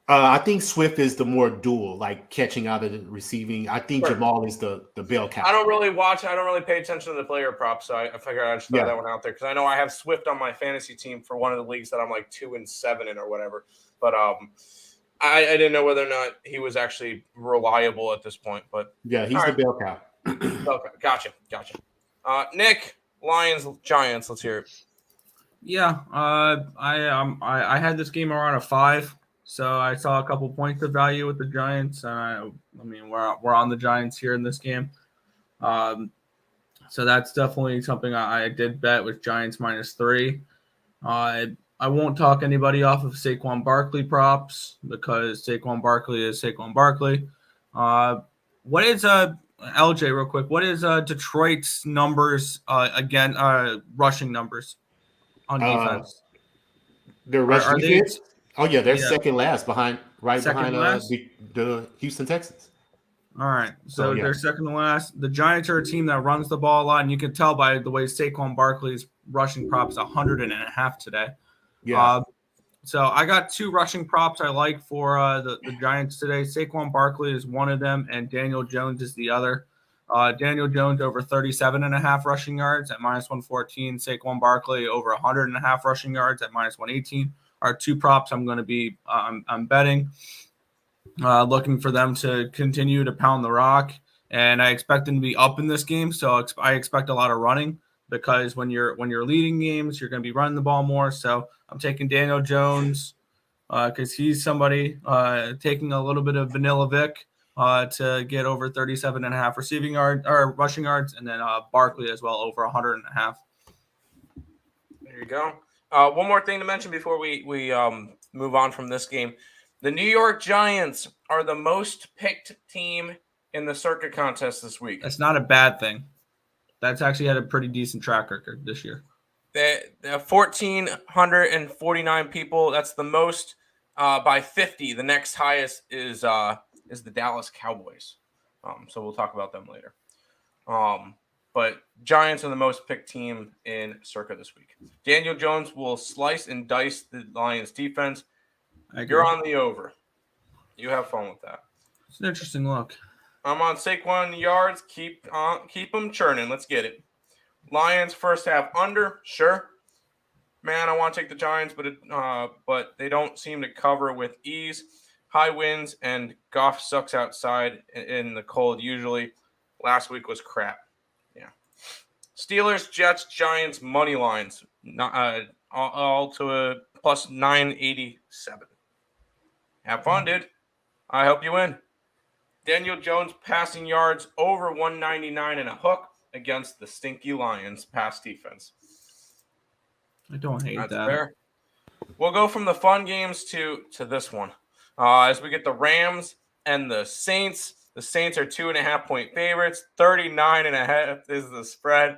I think Swift is the more dual, like catching out of the receiving. I think Jamal is the bell cow. I don't really pay attention to the player props, so I figured I'd just throw that one out there because I know I have Swift on my fantasy team for one of the leagues that I'm like 2-7 in or whatever. But I didn't know whether or not he was actually reliable at this point. But yeah, he's the bell cow. Okay, gotcha. Nick, Lions, Giants. Let's hear it. Yeah, I had this game around a 5. So I saw a couple points of value with the Giants. I mean, we're on the Giants here in this game. So that's definitely something I did bet with Giants minus 3. I won't talk anybody off of Saquon Barkley props because Saquon Barkley is Saquon Barkley. What is LJ real quick? What is Detroit's numbers again? Rushing numbers on defense. Their rush defense. They're second last behind the Houston Texans. All right. So they're second to last. The Giants are a team that runs the ball a lot, and you can tell by the way Saquon Barkley's rushing props 100.5 today. Yeah. So I got 2 rushing props I like for the Giants today. Saquon Barkley is one of them, and Daniel Jones is the other. Daniel Jones over 37.5 rushing yards at minus 114. Saquon Barkley over 100.5 rushing yards at minus 118. Are 2 props I'm going to be I'm betting, looking for them to continue to pound the rock, and I expect them to be up in this game. So I expect a lot of running because when you're leading games, you're going to be running the ball more. So I'm taking Daniel Jones because he's somebody taking a little bit of Vanilla Vic to get over 37.5 receiving yard or rushing yards, and then Barkley as well over 100.5. There you go. One more thing to mention before we move on from this game. The New York Giants are the most picked team in the circuit contest this week. That's not a bad thing. That's actually had a pretty decent track record this year. They have 1,449 people. That's the most by 50. The next highest is the Dallas Cowboys. So we'll talk about them later. But Giants are the most picked team in circa this week. Daniel Jones will slice and dice the Lions defense. You're on the over. You have fun with that. It's an interesting look. I'm on Saquon yards. Keep them churning. Let's get it. Lions first half under. Sure. Man, I want to take the Giants, but they don't seem to cover with ease. High winds and Goff sucks outside in the cold usually. Last week was crap. Steelers, Jets, Giants, money lines, all to a plus 987. Have fun, dude. I hope you win. Daniel Jones passing yards over 199 and a hook against the stinky Lions pass defense. I don't hate That's that. fair. We'll go from the fun games to this one. As we get the Rams and the Saints. The Saints are 2.5-point favorites. 39.5 is the spread.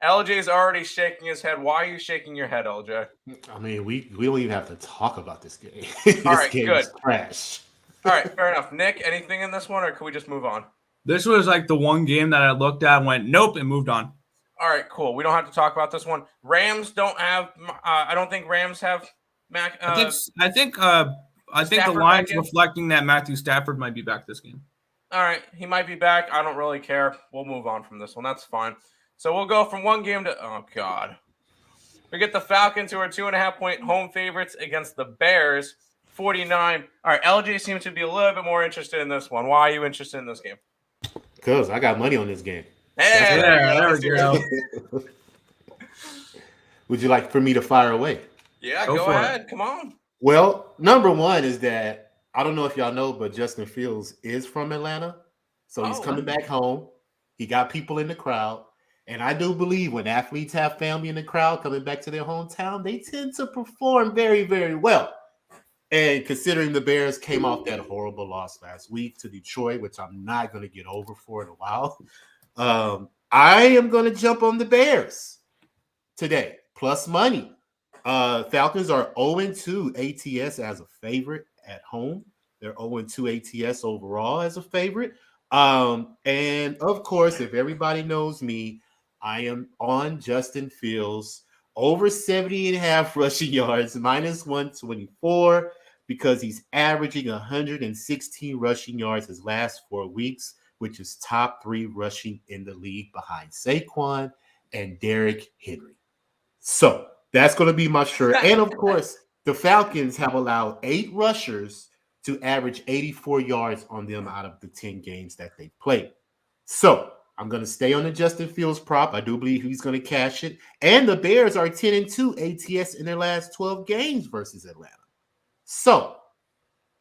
LJ's already shaking his head. Why are you shaking your head, LJ? I mean, we don't even have to talk about this game. This game is trash. All right, fair enough. Nick, anything in this one, or can we just move on? This was like the one game that I looked at and went, nope, and moved on. All right, cool. We don't have to talk about this one. Rams don't have I don't think Rams have Mac. I think the line's reflecting that Matthew Stafford might be back this game. All right, he might be back. I don't really care. We'll move on from this one. That's fine. So we'll go from one game to we get the Falcons, who are 2.5-point home favorites against the Bears, 49. All right, LJ seems to be a little bit more interested in this one. Why are you interested in this game? Because I got money on this game. Hey, there we go. Would you like for me to fire away? Yeah, Go go for ahead. it. Come on. Well, number one is that I don't know if y'all know, but Justin Fields is from Atlanta. So he's coming back home. He got people in the crowd. And I do believe when athletes have family in the crowd coming back to their hometown, they tend to perform very, very well. And considering the Bears came off that horrible loss last week to Detroit, which I'm not going to get over for in a while, I am going to jump on the Bears today, plus money. Falcons are 0-2 ATS as a favorite at home. They're 0-2 ATS overall as a favorite. And of course, if everybody knows me, I am on Justin Fields over 70.5 rushing yards, minus 124, because he's averaging 116 rushing yards his last 4 weeks, which is top 3 rushing in the league behind Saquon and Derrick Henry. So that's going to be my shirt. And of course, the Falcons have allowed 8 rushers to average 84 yards on them out of the 10 games that they've played. So I'm going to stay on the Justin Fields prop. I do believe he's going to cash it. And the Bears are 10-2 ATS in their last 12 games versus Atlanta. So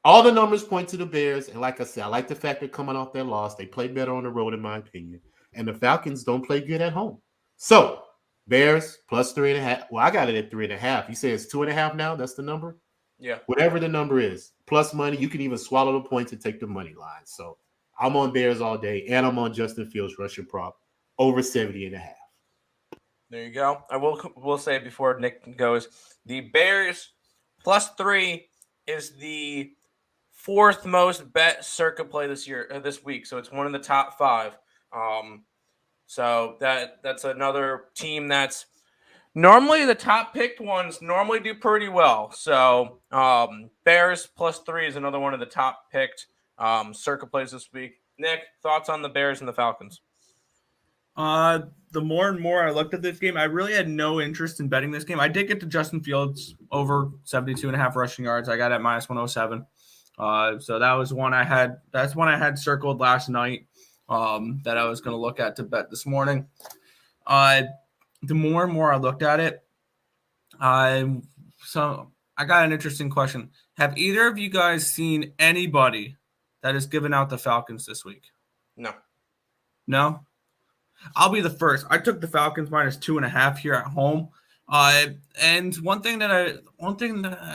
all the numbers point to the Bears. And like I said, I like the fact they're coming off their loss. They play better on the road, in my opinion. And the Falcons don't play good at home. So Bears plus 3.5. Well, I got it at 3.5. You say it's 2.5 now? That's the number? Yeah. Whatever the number is. Plus money. You can even swallow the points and take the money line. So I'm on Bears all day, and I'm on Justin Fields rushing prop over 70.5. There you go. I will say before Nick goes, the Bears plus 3 is the 4th most bet circuit play this week. So it's one of the top 5. So that's another team that's normally the top picked ones normally do pretty well. So Bears plus 3 is another one of the top picked circuit plays this week. Nick, thoughts on the Bears and the Falcons? The more and more I looked at this game, I really had no interest in betting this game. I did get to Justin Fields over 72.5 rushing yards. I got at minus 107. So that was one I had. That's one I had circled last night that I was going to look at to bet this morning. The more and more I looked at it, so I got an interesting question. Have either of you guys seen anybody that has given out the Falcons this week? No. No? I'll be the first. I took the Falcons minus 2.5 here at home. And one thing that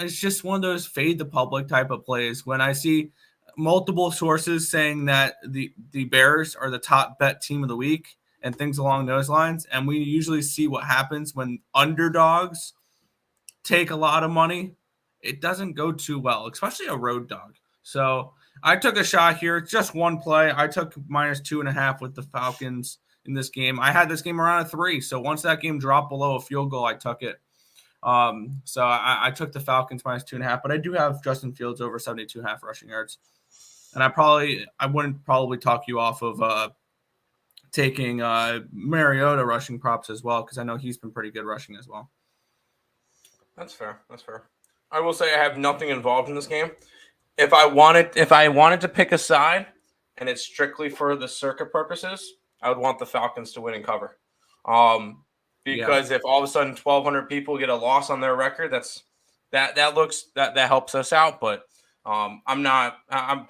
is just one of those fade the public type of plays. When I see multiple sources saying that the Bears are the top bet team of the week and things along those lines, and we usually see what happens when underdogs take a lot of money, it doesn't go too well, especially a road dog. So I took a shot here. It's just one play. I took minus 2.5 with the Falcons in this game. I had this game around a 3. So once that game dropped below a field goal, I took it. So I took the Falcons minus 2.5, but I do have Justin Fields over 72.5 rushing yards. And I wouldn't probably talk you off of taking Mariota rushing props as well, because I know he's been pretty good rushing as well. That's fair. I will say I have nothing involved in this game. If I wanted to pick a side, and it's strictly for the circuit purposes, I would want the Falcons to win and cover. Because if all of a sudden 1,200 people get a loss on their record, that helps us out. But I'm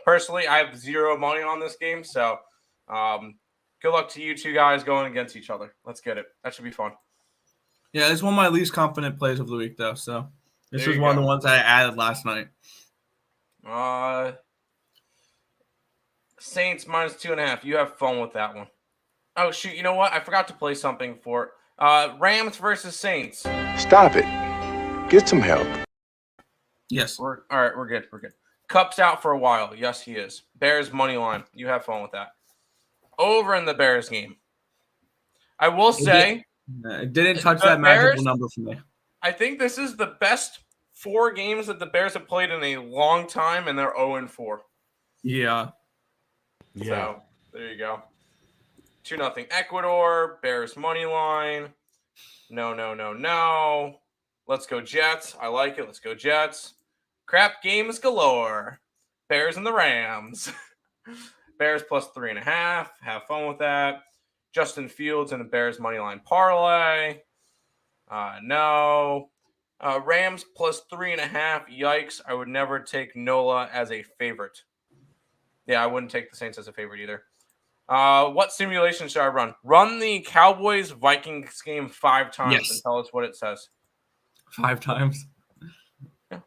personally, I have 0 money on this game. So good luck to you two guys going against each other. Let's get it. That should be fun. Yeah, it's one of my least confident plays of the week, though. So this was one of the ones I added last night. Saints minus 2.5. You have fun with that one. Oh, shoot. You know what? I forgot to play something for it. Rams versus Saints. Stop it. Get some help. Yes. All right, we're good. Cup's out for a while. Yes, he is. Bears money line. You have fun with that. Over in the Bears game. I will say it didn't touch that magical number for me. I think this is the best 4 games that the Bears have played in a long time, and they're 0-4. Yeah. So there you go. 2-0 Ecuador. Bears money line. No. Let's go Jets. I like it. Let's go Jets. Crap games galore. Bears and the Rams. Bears plus 3.5. Have fun with that. Justin Fields and the Bears money line parlay. No. Rams plus 3.5. Yikes. I would never take NOLA as a favorite. Yeah, I wouldn't take the Saints as a favorite either. What simulation should I run? Run the Cowboys-Vikings game 5 times and tell us what it says. 5 times? Yeah.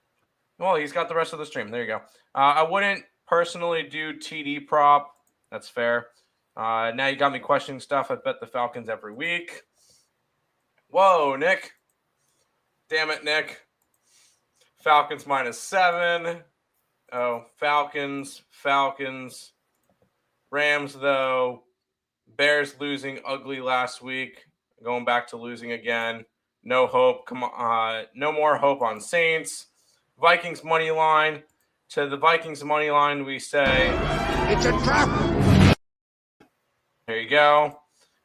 Well, he's got the rest of the stream. There you go. I wouldn't personally do TD prop. That's fair. Now you got me questioning stuff. I bet the Falcons every week. Whoa, Nick. Damn it, Nick. Falcons -7. Oh, Falcons. Rams, though. Bears losing ugly last week. Going back to losing again. No hope. Come on. No more hope on Saints. Vikings money line. To the Vikings money line, we say It's a trap. There you go.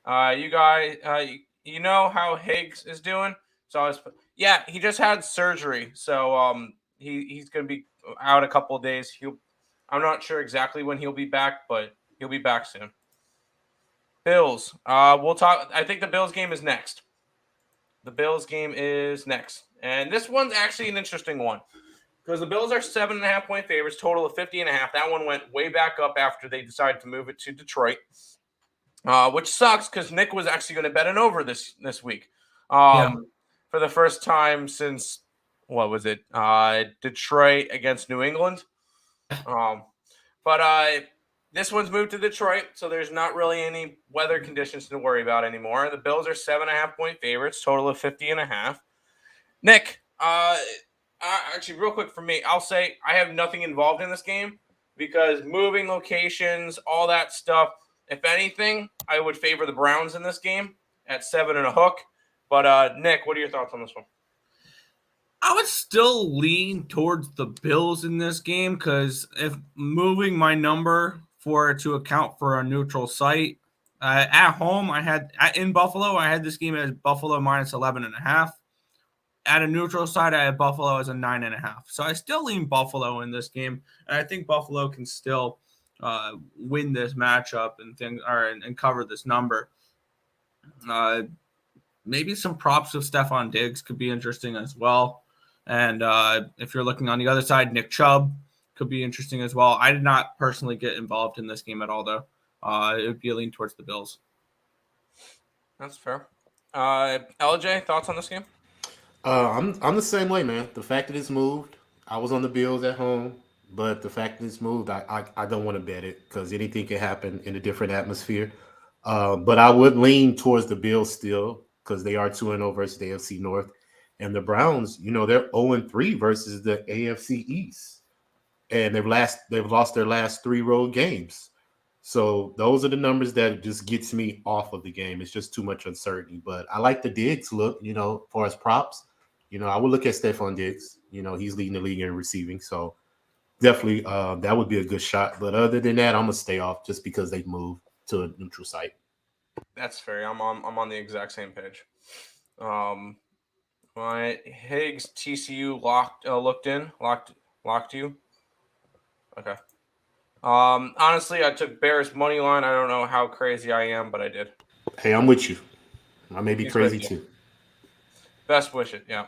You guys, you know how Higgs is doing? So yeah, he just had surgery, so he's gonna be out a couple of days. I'm not sure exactly when he'll be back, but he'll be back soon. Bills. We'll talk. I think the Bills game is next. And this one's actually an interesting one because the Bills are 7.5-point favorites, total of 50.5. That one went way back up after they decided to move it to Detroit. Which sucks because Nick was actually going to bet an over this week for the first time since, what was it, Detroit against New England. But this one's moved to Detroit, so there's not really any weather conditions to worry about anymore. The Bills are 7.5-point favorites, total of 50.5. Nick, actually, real quick for me, I'll say I have nothing involved in this game because moving locations, all that stuff. If anything, I would favor the Browns in this game at 7 and a hook. But Nick, what are your thoughts on this one? I would still lean towards the Bills in this game because if moving my number for it to account for a neutral site at home, in Buffalo, I had this game as Buffalo -11.5. At a neutral site, I had Buffalo as a 9.5. So I still lean Buffalo in this game, and I think Buffalo can still win this matchup and cover this number. Maybe some props of Stephon Diggs could be interesting as well. And if you're looking on the other side, Nick Chubb could be interesting as well. I did not personally get involved in this game at all, though. It would be a lean towards the Bills. That's fair. LJ, thoughts on this game? I'm the same way, man. The fact that it's moved, I was on the Bills at home, but the fact that it's moved, I don't want to bet it because anything can happen in a different atmosphere. But I would lean towards the Bills still because they are 2-0 versus the AFC North. And the Browns, they're 0-3 versus the AFC East. And they've lost their last 3 road games. So those are the numbers that just gets me off of the game. It's just too much uncertainty. But I like the Diggs look, as far as props. I would look at Stephon Diggs. He's leading the league in receiving. So definitely that would be a good shot. But other than that, I'm going to stay off just because they've moved to a neutral site. That's fair. I'm on the exact same page. My Higgs TCU locked you. Okay. Honestly, I took Bears money line. I don't know how crazy I am, but I did. Hey, I'm with you. I may be crazy too. Best wishes, yeah.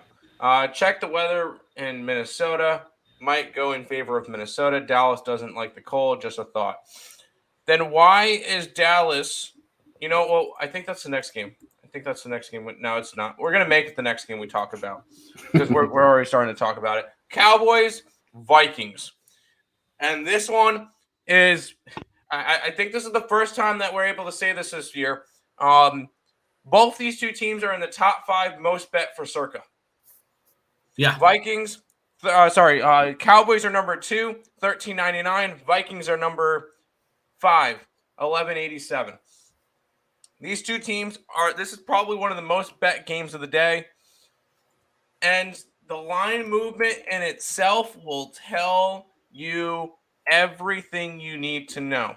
Check the weather in Minnesota. Might go in favor of Minnesota. Dallas doesn't like the cold. Just a thought. Then why is Dallas? Well, I think that's the next game. No, it's not. We're going to make it the next game we talk about because we're already starting to talk about it. Cowboys, Vikings. And this one is, I think this is the first time that we're able to say this year. Both these two teams are in the top 5 most bet for Circa. Yeah. Cowboys are number 2, $13.99. Vikings are number 5, $11.87. These two teams this is probably one of the most bet games of the day. And the line movement in itself will tell you everything you need to know.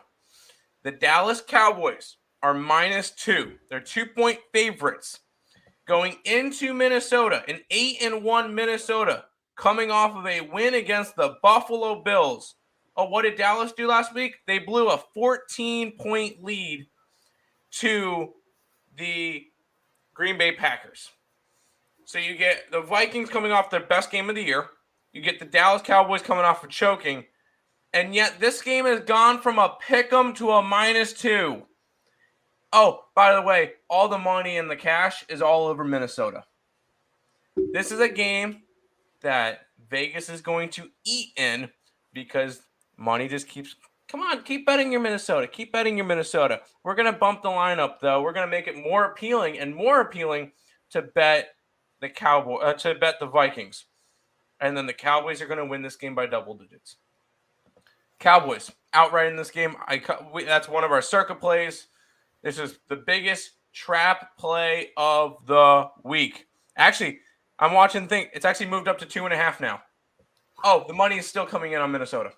The Dallas Cowboys are -2. They're 2-point favorites. Going into Minnesota, an 8-1 Minnesota coming off of a win against the Buffalo Bills. Oh, what did Dallas do last week? They blew a 14-point lead to the Green Bay Packers. So you get the Vikings coming off their best game of the year. You get the Dallas Cowboys coming off of choking. And yet this game has gone from a pick'em to a -2. Oh, by the way, all the money and the cash is all over Minnesota. This is a game that Vegas is going to eat in because money just keeps... Come on, keep betting your Minnesota. Keep betting your Minnesota. We're going to bump the line up, though. We're going to make it more appealing to bet the Vikings. And then the Cowboys are going to win this game by double digits. Cowboys outright in this game. That's one of our circuit plays. This is the biggest trap play of the week. Actually, I'm watching the thing. It's actually moved up to 2.5 now. Oh, the money is still coming in on Minnesota.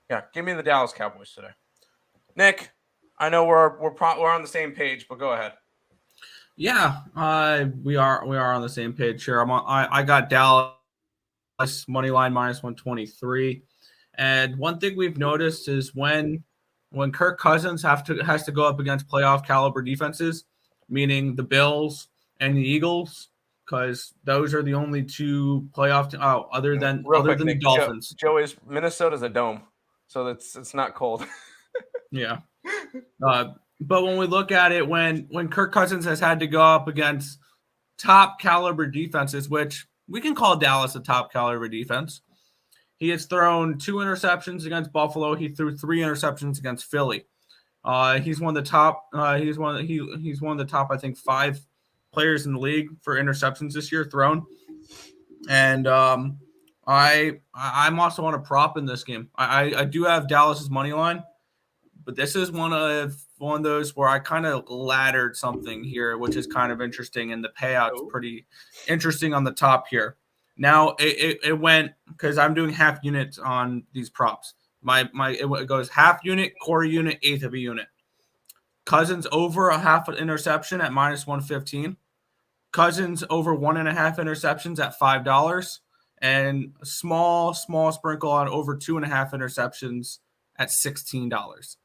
Yeah, give me the Dallas Cowboys today. Nick, I know we're on the same page, but go ahead. Yeah, we are on the same page here. I got Dallas money line -123. And one thing we've noticed is when Kirk Cousins has to go up against playoff caliber defenses, meaning the Bills and the Eagles, because those are the only two playoff other than the Dolphins. Joey's Minnesota's a dome, so it's not cold. Yeah. But when we look at it, when Kirk Cousins has had to go up against top caliber defenses, which we can call Dallas a top caliber defense, he has thrown 2 interceptions against Buffalo. He threw 3 interceptions against Philly. He's one of the top. He's one of the top. I think 5 players in the league for interceptions this year thrown. And I'm also on a prop in this game. I do have Dallas's money line, but this is one of those where I kind of laddered something here, which is kind of interesting, and the payout's pretty interesting on the top here. Now it went because I'm doing half units on these props. It goes half unit, quarter unit, eighth of a unit. Cousins over a half an interception at -115. Cousins over 1.5 interceptions at $5, and a small sprinkle on over 2.5 interceptions at $16.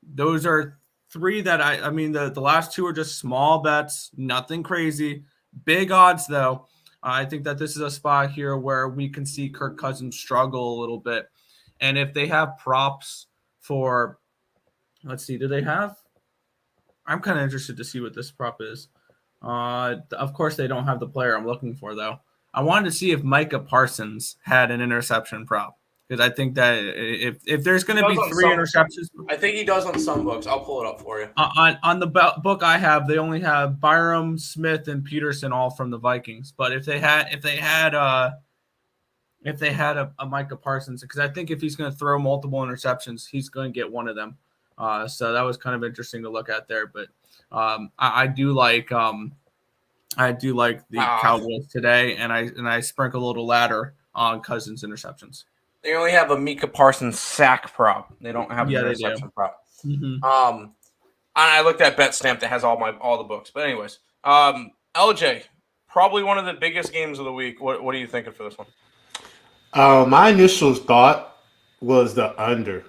Those are 3 that I mean the last 2 are just small bets, nothing crazy. Big odds though. I think that this is a spot here where we can see Kirk Cousins struggle a little bit. And if they have props for, let's see, do they have? I'm kind of interested to see what this prop is. Of course, they don't have the player I'm looking for, though. I wanted to see if Micah Parsons had an interception prop, because I think that if there's going to be 3 interceptions, I think he does on some books. I'll pull it up for you. On the book I have, they only have Byram, Smith, and Peterson all from the Vikings. But if they had a Micah Parsons, because I think if he's going to throw multiple interceptions, he's going to get one of them. So that was kind of interesting to look at there. But I do like the Cowboys today, and I sprinkle a little ladder on Cousins interceptions. They only have a Micah Parsons sack prop. They don't have an interception prop. Mm-hmm. I looked at BetStamp that has all the books. But anyways, LJ, probably one of the biggest games of the week. What are you thinking for this one? My initial thought was the under,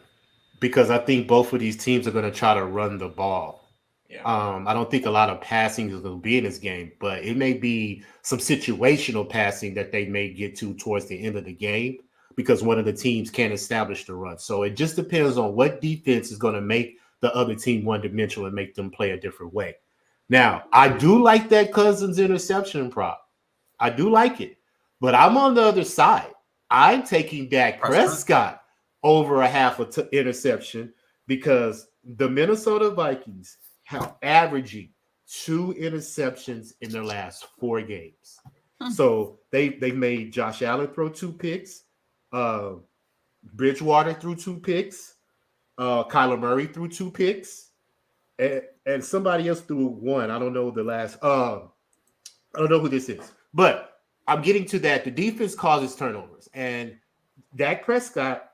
because I think both of these teams are going to try to run the ball. Yeah. I don't think a lot of passing is going to be in this game, but it may be some situational passing that they may get to towards the end of the game, because one of the teams can't establish the run. So it just depends on what defense is going to make the other team one-dimensional and make them play a different way. Now, I do like that Cousins interception prop. I do like it, but I'm on the other side. I'm taking Dak Prescott over a half interception, because the Minnesota Vikings have averaging 2 interceptions in their last 4 games. So they made Josh Allen throw 2 picks. Bridgewater threw 2 picks. Kyler Murray threw 2 picks. And somebody else threw 1. I don't know the last. I don't know who this is. But I'm getting to that. The defense causes turnovers. And Dak Prescott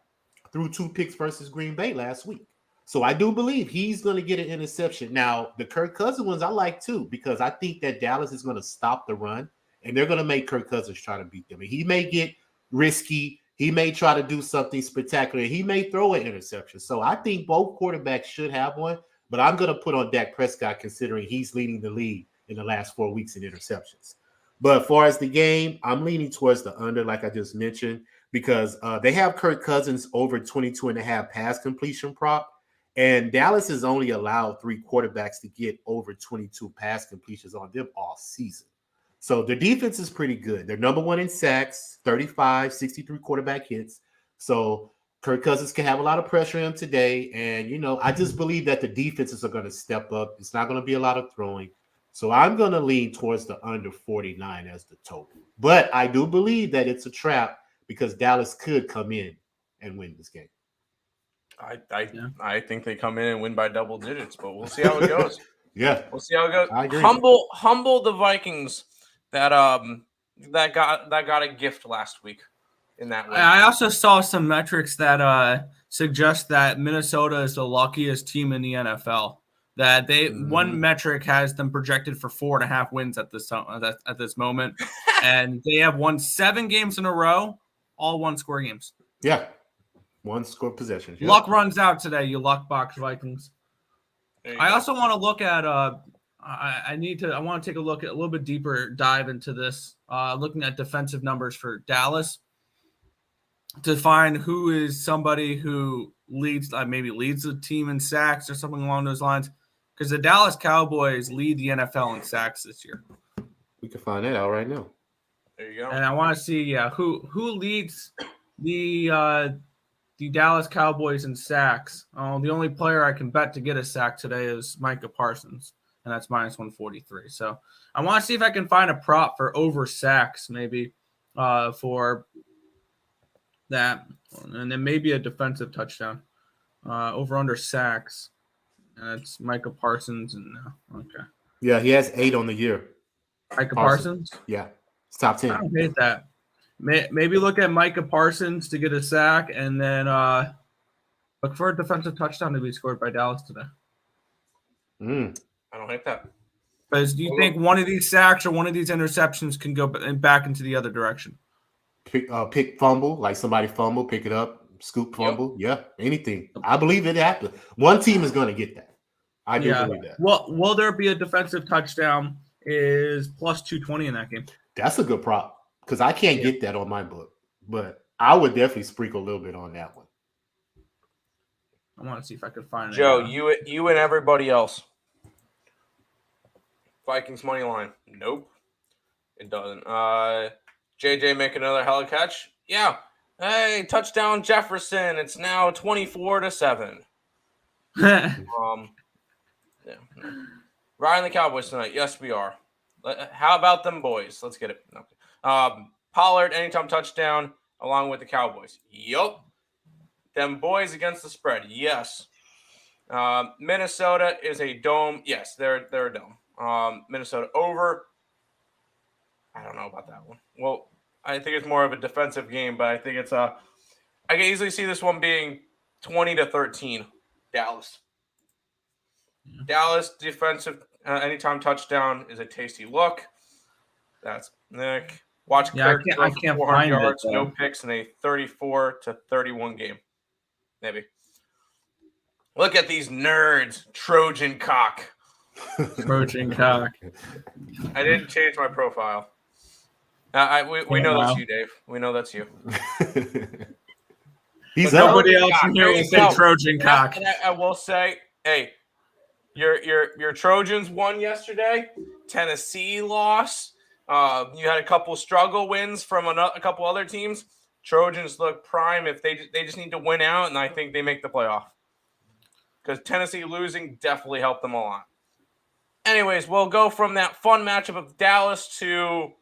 threw 2 picks versus Green Bay last week. So I do believe he's going to get an interception. Now, the Kirk Cousins ones I like too, because I think that Dallas is going to stop the run and they're going to make Kirk Cousins try to beat them. And he may get risky. He may try to do something spectacular. He may throw an interception. So I think both quarterbacks should have one, but I'm going to put on Dak Prescott considering he's leading the league in the last 4 weeks in interceptions. But as far as the game, I'm leaning towards the under, like I just mentioned, because they have Kirk Cousins over 22.5 pass completion prop, and Dallas has only allowed 3 quarterbacks to get over 22 pass completions on them all season. So their defense is pretty good. They're number 1 in sacks, 35, 63 quarterback hits. So Kirk Cousins can have a lot of pressure on him today. And, I just believe that the defenses are going to step up. It's not going to be a lot of throwing. So I'm going to lean towards the under 49 as the total. But I do believe that it's a trap because Dallas could come in and win this game. I think they come in and win by double digits, but we'll see how it goes. Yeah. We'll see how it goes. I agree. Humble the Vikings that got a gift last week in that way. I also saw some metrics that suggest that Minnesota is the luckiest team in the NFL. That one metric has them projected for 4.5 wins at this moment, and they have won 7 games in a row, all 1-score games. Yeah, 1-score possessions. Yeah. Luck runs out today, you luck box Vikings. I also want to look at I want to take a look at a little bit deeper dive into this, looking at defensive numbers for Dallas to find who is somebody who leads the team in sacks or something along those lines. Because the Dallas Cowboys lead the NFL in sacks this year. We can find that out right now. There you go. And I want to see who leads the Dallas Cowboys in sacks. The only player I can bet to get a sack today is Micah Parsons, and that's -143. So I want to see if I can find a prop for over sacks, maybe for that, and then maybe a defensive touchdown over under sacks. It's Micah Parsons, and okay. Yeah, he has 8 on the year. Micah Parsons? Yeah, it's top 10. I don't hate that. Maybe look at Micah Parsons to get a sack, and then look for a defensive touchdown to be scored by Dallas today. I don't hate that. Because do you think one of these sacks or one of these interceptions can go back into the other direction? Pick fumble, like somebody fumble, pick it up, scoop fumble. Yep. Yeah, anything. I believe it happened. One team is going to get that. I do believe that. Well, will there be a defensive touchdown? Is +220 in that game. That's a good prop because I can't get that on my book, but I would definitely sprinkle a little bit on that one. I want to see if I could find it. Joe, you and everybody else. Vikings money line. Nope. It doesn't. JJ make another hella catch. Yeah. Hey, touchdown Jefferson. It's now 24-7. Yeah. Riding the Cowboys tonight. Yes, we are. How about them boys? Let's get it. Okay. Pollard, anytime touchdown, along with the Cowboys. Yup. Them boys against the spread. Yes. Minnesota is a dome. Yes, they're a dome. Minnesota over. I don't know about that one. Well, I think it's more of a defensive game, but I think it's I can easily see this one being 20-13. Dallas. Dallas defensive anytime touchdown is a tasty look. That's Nick. Watch Kirk throw for 400 yards, no picks in a 34-31 game. Maybe. Look at these nerds. Trojan cock. Trojan cock. I didn't change my profile. We know that's you, Dave. We know that's you. Nobody else in here will say Trojan cock. And I will say, hey, your Trojans won yesterday. Tennessee lost. You had a couple struggle wins from a couple other teams. Trojans look prime if they just need to win out, and I think they make the playoff. Because Tennessee losing definitely helped them a lot. Anyways, we'll go from that fun matchup of Dallas to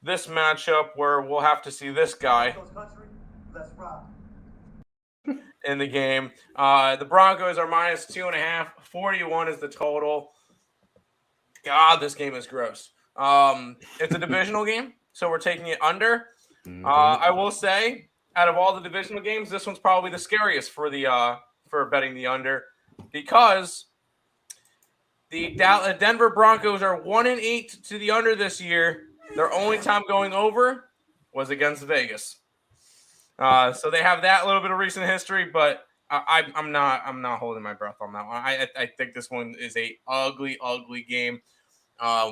this matchup where we'll have to see this guy in the game. The Broncos are -2.5. 41 is the total. God, this game is gross. It's a divisional game, so we're taking it under. I will say, out of all the divisional games, this one's probably the scariest for betting the under, because the Denver Broncos are 1-8 to the under this year, Their only time going over was against Vegas. So they have that little bit of recent history, but I'm not holding my breath on that one. I think this one is a ugly game.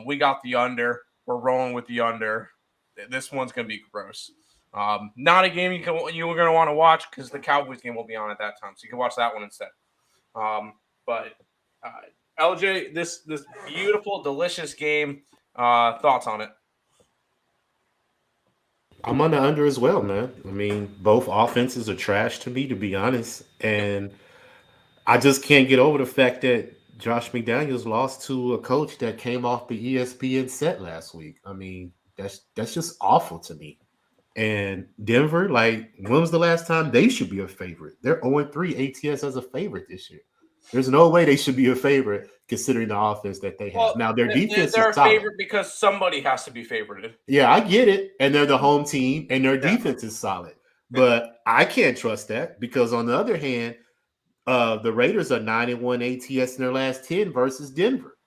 We got the under. We're rolling with the under. This one's gonna be gross. Not a game you're gonna want to watch because the Cowboys game will be on at that time, so you can watch that one instead. But LJ, this beautiful, delicious game. Thoughts on it? I'm on the under as well, man. I mean, both offenses are trash to me, to be honest. And I just can't get over the fact that Josh McDaniels lost to a coach that came off the ESPN set last week. I mean, that's just awful to me. And Denver, like, when was the last time they should be a favorite? They're 0-3 ATS as a favorite this year. There's no way they should be a favorite considering the offense that they have. Well, now, their defense they're is a solid. favorite because somebody has to be favorited. Yeah, I get it. And they're the home team, and their defense is solid. But I can't trust that because, on the other hand, the Raiders are 9-1 ATS in their last 10 versus Denver.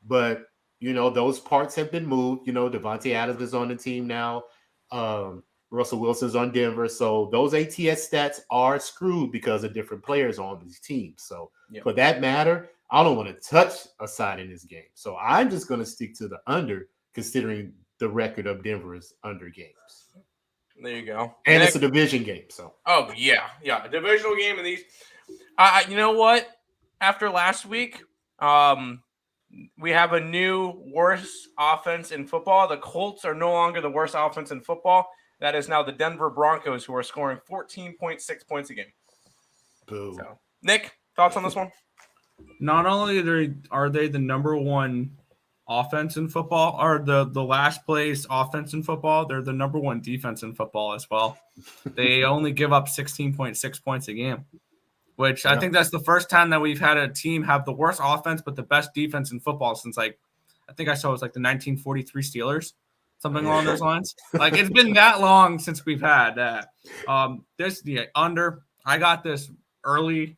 But, those parts have been moved. Devontae Adams is on the team now. Russell Wilson's on Denver. So those ATS stats are screwed because of different players on these teams. So for that matter, I don't want to touch a side in this game. So I'm just going to stick to the under, considering the record of Denver's under games. There you go. And it's a division game. So a divisional game. And these, you know what? After last week, we have a new worst offense in football. The Colts are no longer the worst offense in football. That is now the Denver Broncos, who are scoring 14.6 points a game. Boo. So, Nick, thoughts on this one? Not only are they the number one offense in football, or the last place offense in football, they're the number one defense in football as well. They only give up 16.6 points a game, which I think that's the first time that we've had a team have the worst offense but the best defense in football since, I think I saw it was the 1943 Steelers. Something along those lines. It's been that long since we've had that. Under. I got this early,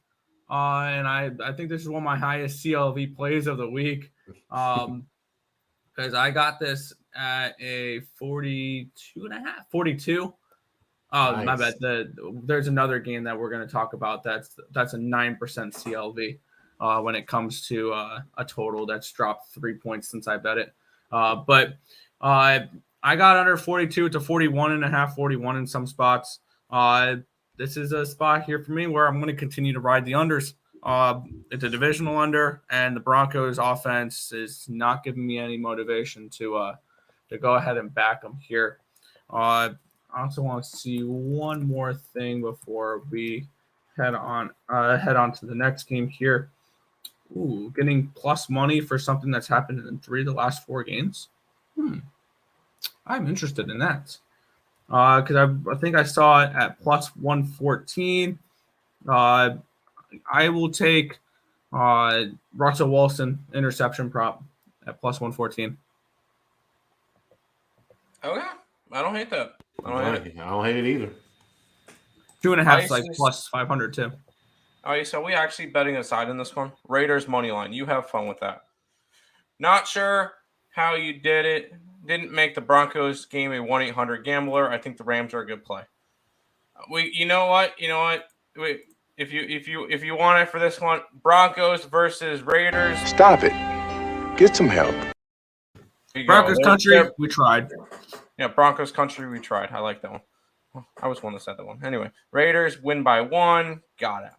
and I think this is one of my highest CLV plays of the week, because I got this at a 42.5. 42. Oh, nice. My bad. There's another game that we're going to talk about. That's a 9% CLV when it comes to a total that's dropped 3 points since I bet it. I got under 42 to 41.5, 41 in some spots. This is a spot here for me where I'm going to continue to ride the unders. It's a divisional under, and the Broncos offense is not giving me any motivation to go ahead and back them here. I also want to see one more thing before we head on to the next game here. Ooh, getting plus money for something that's happened in 3 of the last 4 games. I'm interested in that because I think I saw it at plus 114. I will take Russell Wilson interception prop at plus 114. Okay, I don't hate that. I don't hate it either. 2.5 is plus 500 too. All right, so we actually betting aside in this one. Raiders money line. You have fun with that. Not sure how you did it. Didn't make the Broncos game a 1-800 gambler. I think the Rams are a good play. You know what? If you want it for this one, Broncos versus Raiders. Stop it. Get some help. Broncos country, we tried. Yeah, Broncos country, we tried. I like that one. I was one that said that one. Anyway, Raiders win by 1. Got it.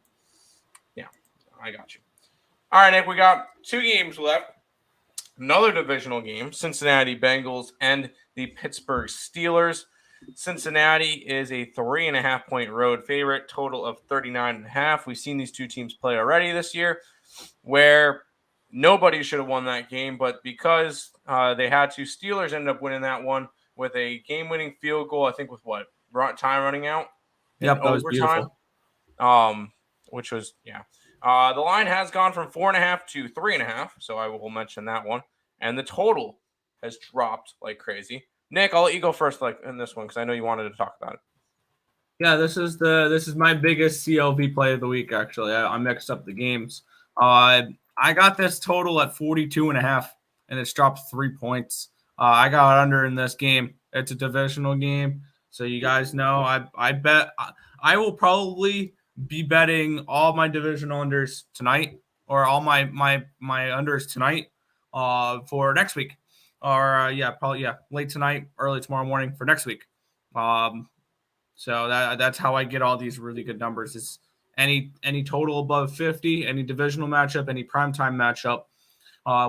Yeah, I got you. All right, Nick, we got 2 games left. Another divisional game, Cincinnati Bengals and the Pittsburgh Steelers. Cincinnati is a 3.5-point road favorite, total of 39.5. We've seen these two teams play already this year where nobody should have won that game, but because they had to, Steelers ended up winning that one with a game-winning field goal, I think with time running out? Yep, that was beautiful. Which was, the line has gone from 4.5 to 3.5, so I will mention that one. And the total has dropped like crazy. Nick, I'll let you go first, in this one, because I know you wanted to talk about it. Yeah, this is my biggest CLV play of the week. Actually, I mixed up the games. I got this total at 42.5, and it's dropped 3 points. I got under in this game. It's a divisional game, so you guys know I bet I will probably be betting all my divisional unders tonight, or all my unders tonight for next week, or probably late tonight, early tomorrow morning for next week. So that's how I get all these really good numbers. Is any total above 50, any divisional matchup, any primetime matchup,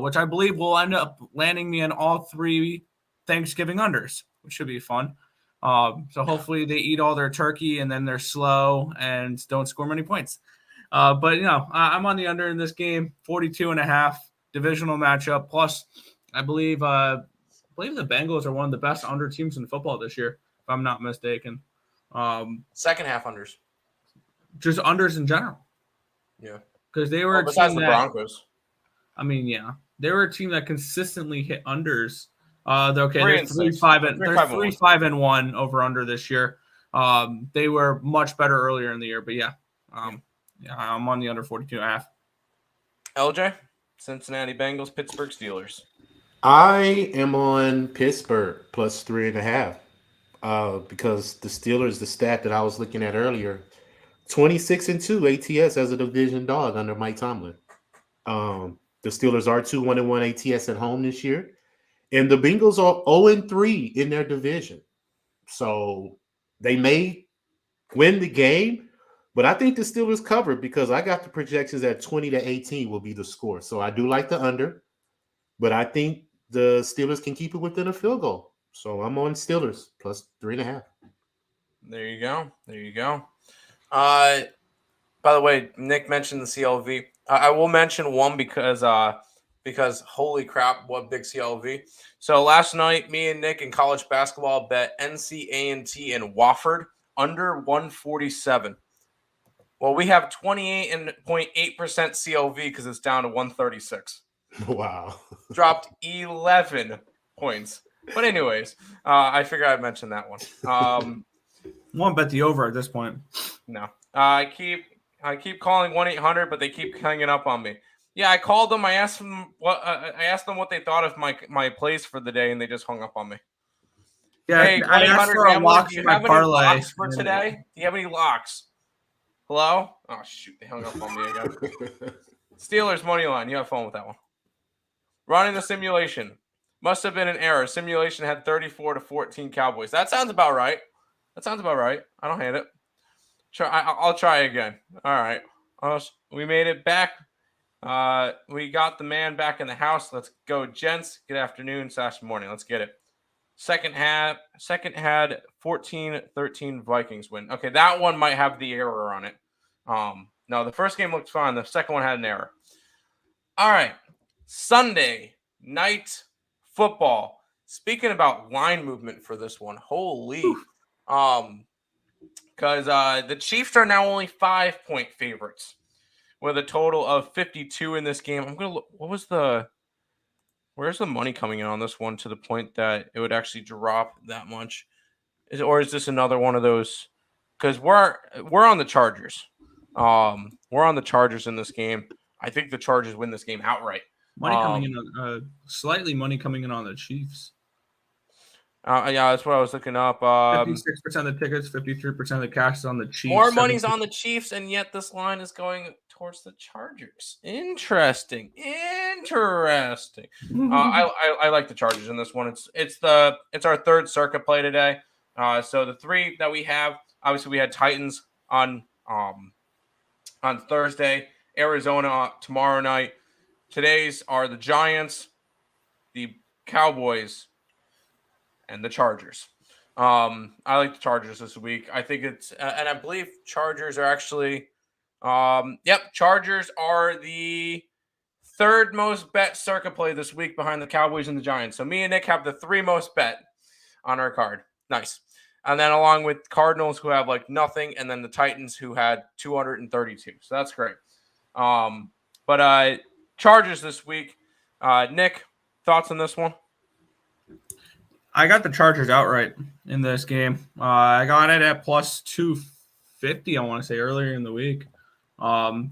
which I believe will end up landing me in all 3 Thanksgiving unders, which should be fun. So hopefully they eat all their turkey and then they're slow and don't score many points. But I'm on the under in this game, 42.5 divisional matchup. Plus, I believe the Bengals are one of the best under teams in football this year, if I'm not mistaken. Second half unders. Just unders in general. Yeah. Because they were besides the Broncos. I mean, yeah. They were a team that consistently hit unders. They're 3-5-1 over under this year. They were much better earlier in the year, but I'm on the under 42.5. LJ, Cincinnati Bengals, Pittsburgh Steelers. I am on Pittsburgh plus 3.5. Because the Steelers, the stat that I was looking at earlier, 26-2 ATS as a division dog under Mike Tomlin. The Steelers are 2-1-1 ATS at home this year, and the Bengals are 0-3 in their division. So they may win the game, but I think the Steelers cover because I got the projections at 20-18 will be the score. So I do like the under, but I think the Steelers can keep it within a field goal. So I'm on Steelers plus 3.5. There you go. By the way, Nick mentioned the CLV. I will mention one because holy crap, what big CLV. So last night, me and Nick in college basketball bet NCAAM and Wofford under 147. Well, we have 28.8% CLV because it's down to 136. Wow. Dropped 11 points. But anyways, I figured I'd mention that one. Won't bet the over at this point. No. I keep calling 1-800, but they keep hanging up on me. Yeah, I called them. I asked them what they thought of my plays for the day, and they just hung up on me. Yeah, hey, I asked for a lock do you for have my any parlay locks for today? Do you have any locks? Hello? Oh shoot, they hung up on me again. Steelers money line. You have fun with that one. Running the simulation. Must have been an error. Simulation had 34-14 Cowboys. That sounds about right. I don't hate it. I'll try again. All right. We made it back. We got the man back in the house. Let's go, gents. Good afternoon / morning. Let's get it. Second had 14-13 Vikings win. Okay, that one might have the error on it. No, the first game looked fine. The second one had an error. All right. Sunday night football. Speaking about line movement for this one, holy. Because the Chiefs are now only 5-point favorites with a total of 52 in this game. I'm gonna look. Where's the money coming in on this one to the point that it would actually drop that much? Is this another one of those? Because we're on the Chargers. We're on the Chargers in this game. I think the Chargers win this game outright. Money coming in, slightly money coming in on the Chiefs. Yeah, that's what I was looking up. 56% of the tickets, 53% of the cash is on the Chiefs. More money's on the Chiefs, and yet this line is going towards the Chargers. Interesting. I like the Chargers in this one. It's our third circuit play today. So the three that we have, obviously we had Titans on Thursday, Arizona tomorrow night. Today's are the Giants, the Cowboys, and the Chargers. I like the Chargers this week. I think it's, and I believe Chargers are actually, Chargers are the third most bet circuit play this week behind the Cowboys and the Giants. So me and Nick have the 3 most bet on our card. Nice. And then along with Cardinals who have like nothing, and then the Titans who had 232. So that's great. But Chargers this week. Nick, thoughts on this one? I got the Chargers outright in this game. I got it at plus 250, I want to say, earlier in the week. And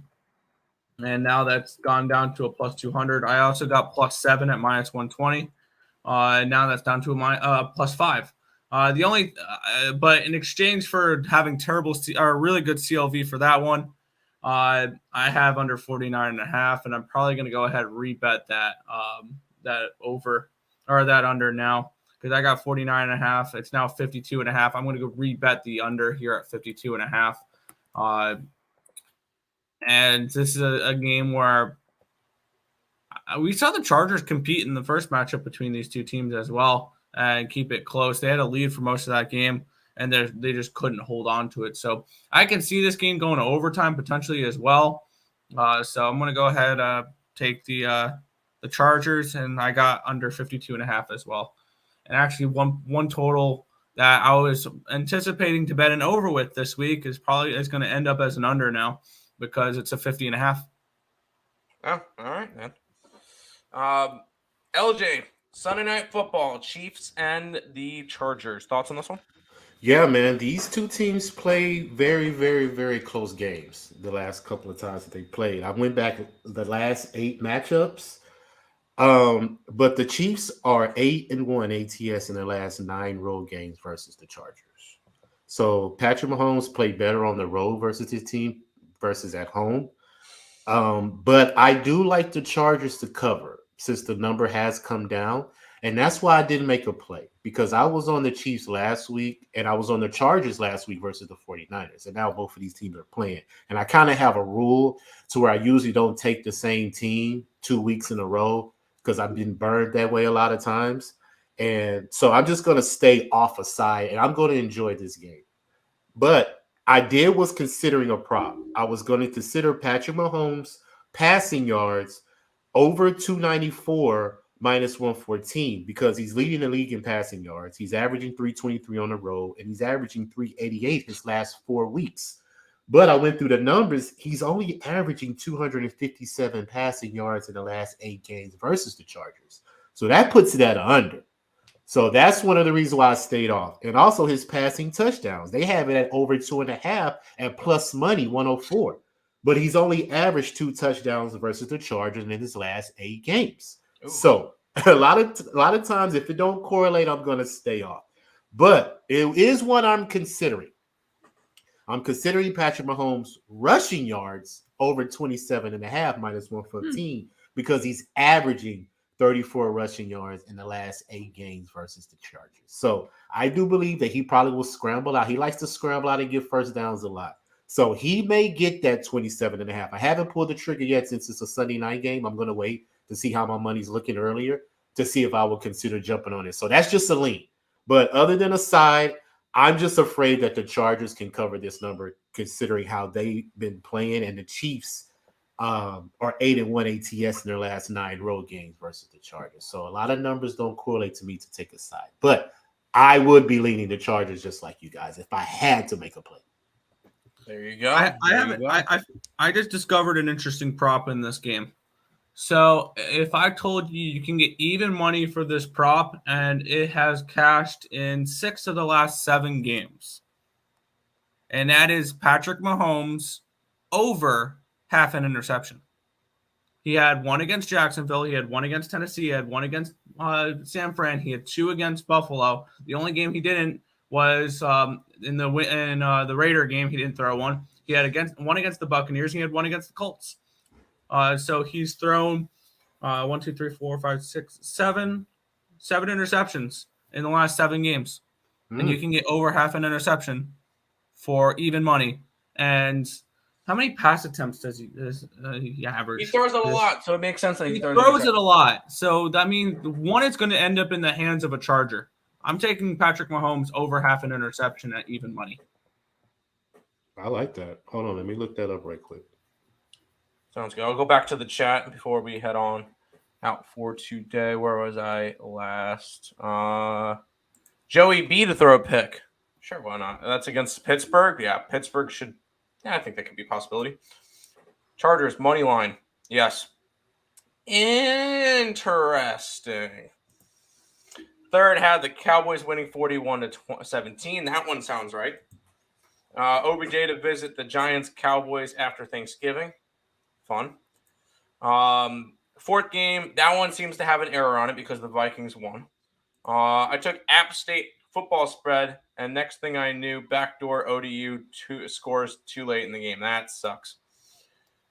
now that's gone down to a plus 200. I also got plus 7 at minus 120. Now that's down to a +5. But in exchange for having really good CLV for that one, I have under 49.5, and I'm probably going to go ahead and rebet that over or that under now because I got 49.5. It's now 52.5. I'm going to go rebet the under here at 52.5. And this is a game where we saw the Chargers compete in the first matchup between these two teams as well and keep it close. They had a lead for most of that game, and they just couldn't hold on to it. So I can see this game going to overtime potentially as well. So I'm going to go ahead take the Chargers, and I got under 52.5 as well. And actually one total that I was anticipating to bet an over with this week is going to end up as an under now because it's a 50.5. Oh, all right, man. LJ, Sunday Night Football, Chiefs and the Chargers. Thoughts on this one? Yeah, man. These two teams play very, very, very close games the last couple of times that they played. I went back the last 8 matchups. But the Chiefs are 8-1 ATS in their last 9 road games versus the Chargers. So Patrick Mahomes played better on the road versus his team versus at home. But I do like the Chargers to cover since the number has come down. And that's why I didn't make a play because I was on the Chiefs last week and I was on the Chargers last week versus the 49ers. And now both of these teams are playing. And I kind of have a rule to where I usually don't take the same team 2 weeks in a row because I've been burned that way a lot of times. And so I'm just going to stay off a side and I'm going to enjoy this game. But I was considering a prop. I was going to consider Patrick Mahomes passing yards over 294 minus 114 because he's leading the league in passing yards. He's averaging 323 on the road, and he's averaging 388 his last 4 weeks. But I went through the numbers. He's only averaging 257 passing yards in the last 8 games versus the Chargers. So that puts it at under. So that's one of the reasons why I stayed off. And also his passing touchdowns. They have it at over 2.5 at plus money 104. But he's only averaged 2 touchdowns versus the Chargers in his last 8 games. Ooh. So a lot of times, if it don't correlate, I'm going to stay off. But it is what I'm considering. I'm considering Patrick Mahomes rushing yards over 27.5 minus 115 because he's averaging 34 rushing yards in the last 8 games versus the Chargers. So I do believe that he probably will scramble out. He likes to scramble out and get first downs a lot. So he may get that 27.5. I haven't pulled the trigger yet since it's a Sunday night game. I'm going to wait to see how my money's looking earlier to see if I will consider jumping on it. So that's just a lean. But other than a side, I'm just afraid that the Chargers can cover this number considering how they've been playing, and the Chiefs are 8-1 ATS in their last 9 road games versus the Chargers. So a lot of numbers don't correlate to me to take a side. But I would be leaning the Chargers just like you guys if I had to make a play. There you go. I just discovered an interesting prop in this game. So if I told you can get even money for this prop and it has cashed in 6 of the last 7 games, and that is Patrick Mahomes over half an interception. He had 1 against Jacksonville. He had 1 against Tennessee. He had 1 against San Fran. He had 2 against Buffalo. The only game he didn't was in the Raider game. He didn't throw one. He had 1 against the Buccaneers. He had 1 against the Colts. So he's thrown 1, 2, 3, 4, 5, 6, 7 interceptions in the last 7 games. And you can get over half an interception for even money. And how many pass attempts does he average? He throws it a lot, so it makes sense that he throws it a lot. So that means one is going to end up in the hands of a Charger. I'm taking Patrick Mahomes over half an interception at even money. I like that. Hold on, let me look that up right quick. Sounds good. I'll go back to the chat before we head on out for today. Where was I last? Joey B to throw a pick. Sure, why not? That's against Pittsburgh. Yeah, Pittsburgh should. Yeah, I think that could be a possibility. Chargers money line. Yes. Interesting. Third had the Cowboys winning 41-17. That one sounds right. OBJ to visit the Giants Cowboys after Thanksgiving. Fun. Fourth game, that one seems to have an error on it because the Vikings won. I took App State football spread, and next thing I knew, backdoor ODU scores too late in the game. That sucks.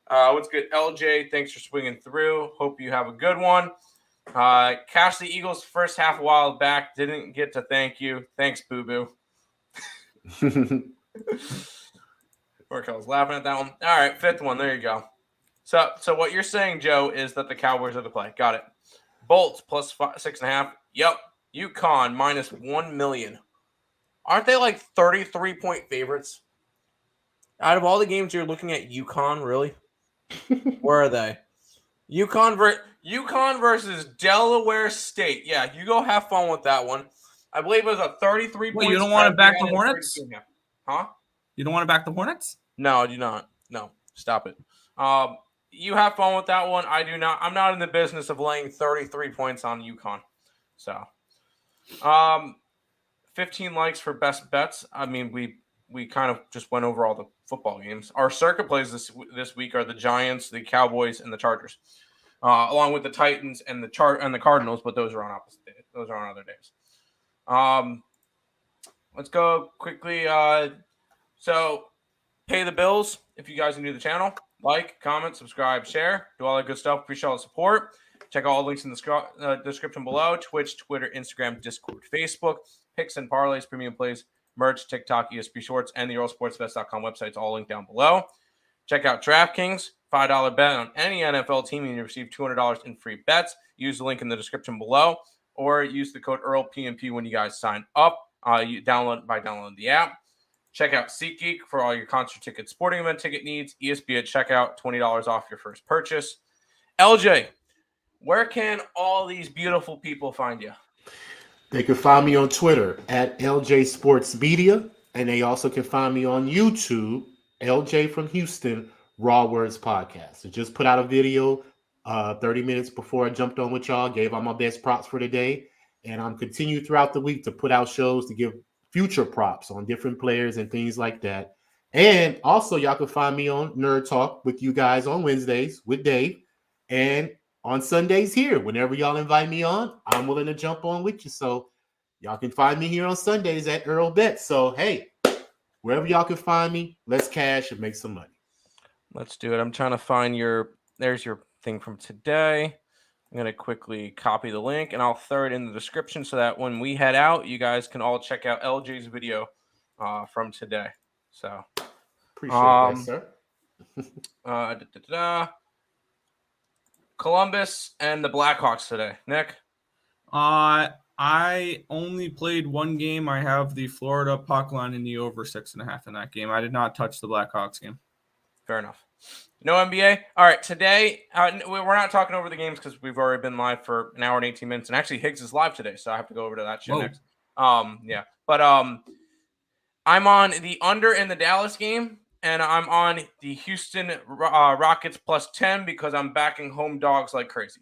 What's good? LJ, thanks for swinging through. Hope you have a good one. Cash the Eagles first half a while back. Didn't get to thank you. Thanks, boo-boo. Mark, I was laughing at that one. All right, fifth one. There you go. So what you're saying, Joe, is that the Cowboys are the play. Got it. Bolts plus 6.5. Yep. UConn minus 1 million. Aren't they like 33-point favorites? Out of all the games you're looking at, UConn, really? Where are they? UConn versus Delaware State. Yeah, you go have fun with that one. I believe it was a 33 point. Wait, you don't want to back the Hornets? Huh? You don't want to back the Hornets? No, I do not. No, stop it. You have fun with that one. I do not. I'm not in the business of laying 33 points on UConn. So, 15 likes for best bets. I mean, we kind of just went over all the football games. Our circuit plays this week are the Giants, the Cowboys, and the Chargers, along with the Titans and the Cardinals. But those are on opposite days. Those are on other days. Let's go quickly. So pay the bills. If you guys are new to the channel, like, comment, subscribe, share, do all that good stuff. Appreciate all the support. Check out all the links in the description below. Twitch, Twitter, Instagram, Discord, Facebook, picks and parlays, premium plays, merch, TikTok, ESP Shorts, and the EarleSportsBets.com websites all linked down below. Check out DraftKings, $5 bet on any NFL team, and you receive $200 in free bets. Use the link in the description below, or use the code EarlePMP when you guys sign up. You downloading the app. Check out SeatGeek for all your concert ticket, sporting event ticket needs. ESP at checkout, $20 off your first purchase. LJ, where can all these beautiful people find you? They can find me on Twitter at LJ Sports Media, and they also can find me on YouTube, LJ from Houston, Raw Words Podcast. I just put out a video 30 minutes before I jumped on with y'all, gave all my best props for the day, and I'm continuing throughout the week to put out shows to give future props on different players and things like that. And also, y'all can find me on Nerd Talk with you guys on Wednesdays with Dave, and on Sundays here. Whenever y'all invite me on, I'm willing to jump on with you. So y'all can find me here on Sundays at Earle Bet. So, hey, wherever y'all can find me, let's cash and make some money. Let's do it. I'm trying to find there's your thing from today. I'm going to quickly copy the link, and I'll throw it in the description so that when we head out, you guys can all check out LJ's video from today. So appreciate that, sir. Columbus and the Blackhawks today. Nick? I only played one game. I have the Florida puck line in the over 6.5 in that game. I did not touch the Blackhawks game. Fair enough. No NBA? All right, today, we're not talking over the games because we've already been live for an hour and 18 minutes. And actually, Higgs is live today, so I have to go over to that shit next. Yeah. But I'm on the under in the Dallas game, and I'm on the Houston Rockets plus 10 because I'm backing home dogs like crazy.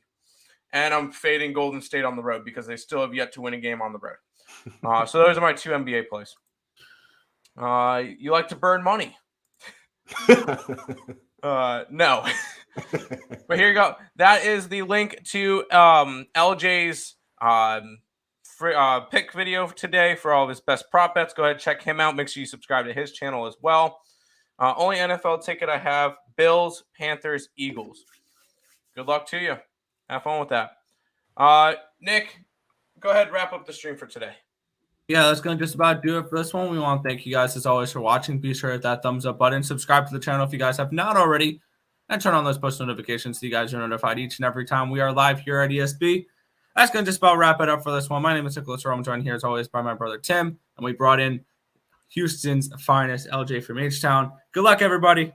And I'm fading Golden State on the road because they still have yet to win a game on the road. So those are my two NBA plays. You like to burn money? No. But here you go. That is the link to LJ's pick video today for all of his best prop bets. Go ahead, check him out. Make sure you subscribe to his channel as well. Only NFL ticket I have, Bills, Panthers, Eagles. Good luck to you. Have fun with that. Nick, go ahead and wrap up the stream for today. Yeah, that's going to just about do it for this one. We want to thank you guys, as always, for watching. Be sure to hit that thumbs up button. Subscribe to the channel if you guys have not already. And turn on those post notifications so you guys are notified each and every time we are live here at ESB. That's going to just about wrap it up for this one. My name is Nicholas Earle. I'm joined here, as always, by my brother Tim. And we brought in Houston's finest, LJ from H-Town. Good luck, everybody.